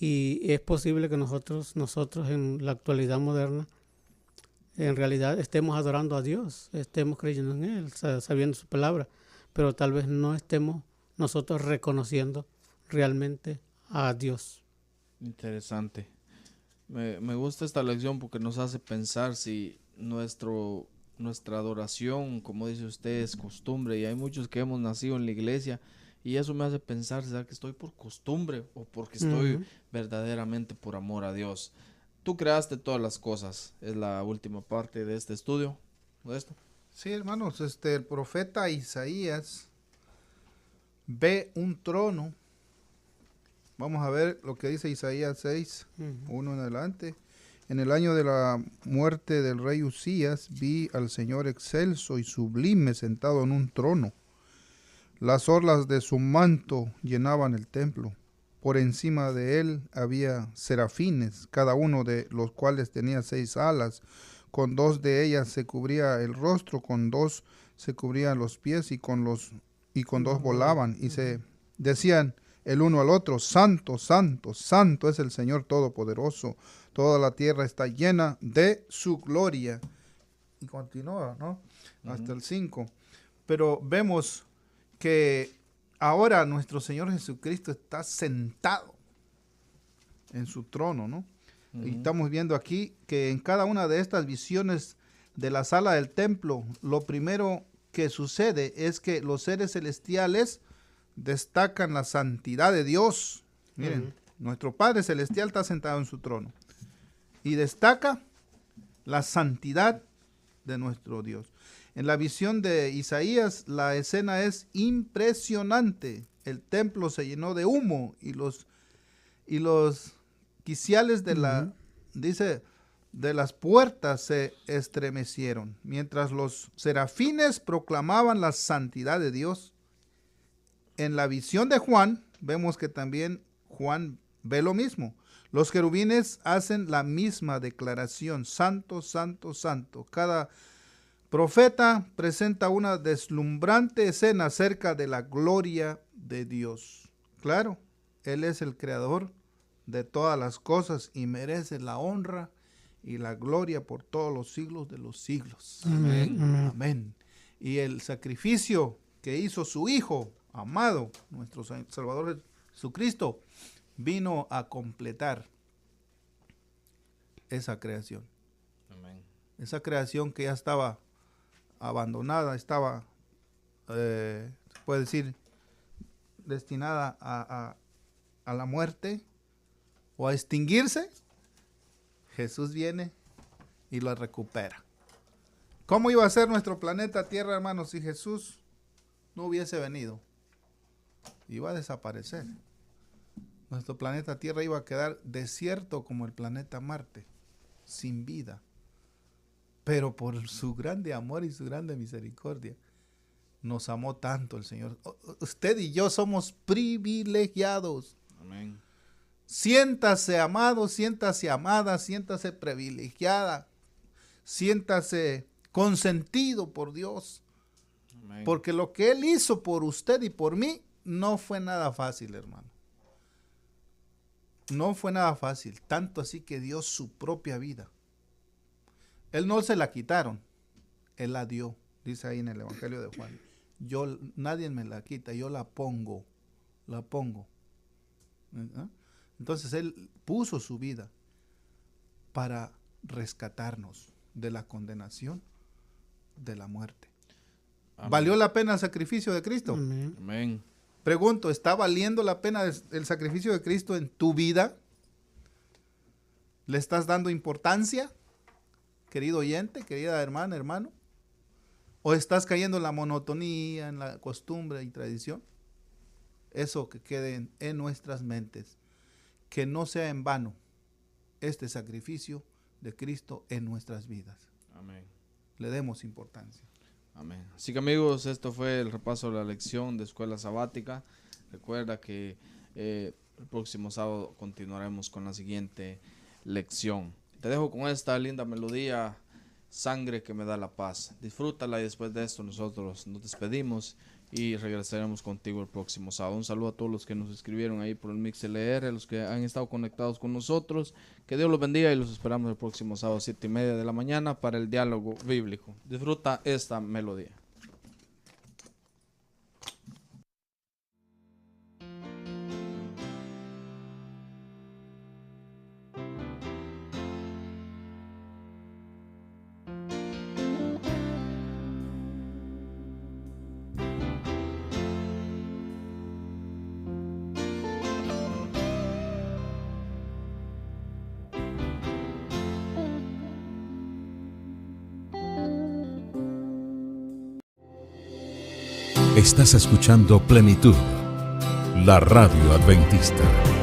Y es posible que nosotros en la actualidad moderna, en realidad estemos adorando a Dios, estemos creyendo en Él, sabiendo su palabra, pero tal vez no estemos nosotros reconociendo realmente a Dios. Interesante. Me gusta esta lección porque nos hace pensar si nuestra adoración, como dice usted, es costumbre. Y hay muchos que hemos nacido en la iglesia y eso me hace pensar, ¿será que estoy por costumbre o porque estoy verdaderamente por amor a Dios? Tú creaste todas las cosas. Es la última parte de este estudio. ¿De esto? Sí, hermanos, el profeta Isaías ve un trono. Vamos a ver lo que dice Isaías 6, 1 en adelante. En el año de la muerte del rey Usías, vi al Señor excelso y sublime sentado en un trono. Las orlas de su manto llenaban el templo. Por encima de él había serafines, cada uno de los cuales tenía 6 alas. Con 2 de ellas se cubría el rostro, con 2 se cubrían los pies y con 2 volaban. Y se decían el uno al otro: Santo, santo, santo es el Señor Todopoderoso. Toda la tierra está llena de su gloria. Y continúa, ¿no? Hasta el 5. Pero vemos que ahora nuestro Señor Jesucristo está sentado en su trono, ¿no? Y estamos viendo aquí que en cada una de estas visiones de la sala del templo, lo primero que sucede es que los seres celestiales destacan la santidad de Dios. Miren, nuestro Padre Celestial está sentado en su trono y destaca la santidad de nuestro Dios. En la visión de Isaías, la escena es impresionante. El templo se llenó de humo y los quiciales de las puertas se estremecieron, mientras los serafines proclamaban la santidad de Dios. En la visión de Juan, vemos que también Juan ve lo mismo. Los querubines hacen la misma declaración: Santo, santo, santo. Cada profeta presenta una deslumbrante escena acerca de la gloria de Dios. Claro, Él es el creador de todas las cosas y merece la honra y la gloria por todos los siglos de los siglos. Amén. Amén. Y el sacrificio que hizo su Hijo amado, nuestro Salvador Jesucristo, vino a completar esa creación. Amén. Esa creación que ya estaba abandonada, estaba, se puede decir, destinada a la muerte o a extinguirse. Jesús viene y lo recupera. ¿Cómo iba a ser nuestro planeta Tierra, hermanos, si Jesús no hubiese venido? Iba a desaparecer. Nuestro planeta Tierra iba a quedar desierto como el planeta Marte, sin vida. Pero por su grande amor y su grande misericordia, nos amó tanto el Señor. Usted y yo somos privilegiados. Amén. Siéntase amado, siéntase amada, siéntase privilegiada, siéntase consentido por Dios. Amén. Porque lo que Él hizo por usted y por mí no fue nada fácil, hermano. No fue nada fácil, tanto así que dio su propia vida. Él no se la quitaron, Él la dio, dice ahí en el Evangelio de Juan. Nadie me la quita, yo la pongo. ¿Ah? Entonces Él puso su vida para rescatarnos de la condenación, de la muerte. Amén. ¿Valió la pena el sacrificio de Cristo? Amén. Amén. Pregunto, ¿está valiendo la pena el sacrificio de Cristo en tu vida? ¿Le estás dando importancia, querido oyente, querida hermana, hermano? ¿O estás cayendo en la monotonía, en la costumbre y tradición? Eso que quede en nuestras mentes, que no sea en vano este sacrificio de Cristo en nuestras vidas. Amén. Le demos importancia. Amén. Así que amigos, esto fue el repaso de la lección de escuela sabática. Recuerda que el próximo sábado continuaremos con la siguiente lección. Te dejo con esta linda melodía, Sangre que me da la paz. Disfrútala y después de esto nosotros nos despedimos y regresaremos contigo el próximo sábado. Un saludo a todos los que nos escribieron ahí por el MixLR, a los que han estado conectados con nosotros. Que Dios los bendiga y los esperamos el próximo sábado 7:30 de la mañana para el diálogo bíblico. Disfruta esta melodía. Estás escuchando Plenitud, la radio adventista.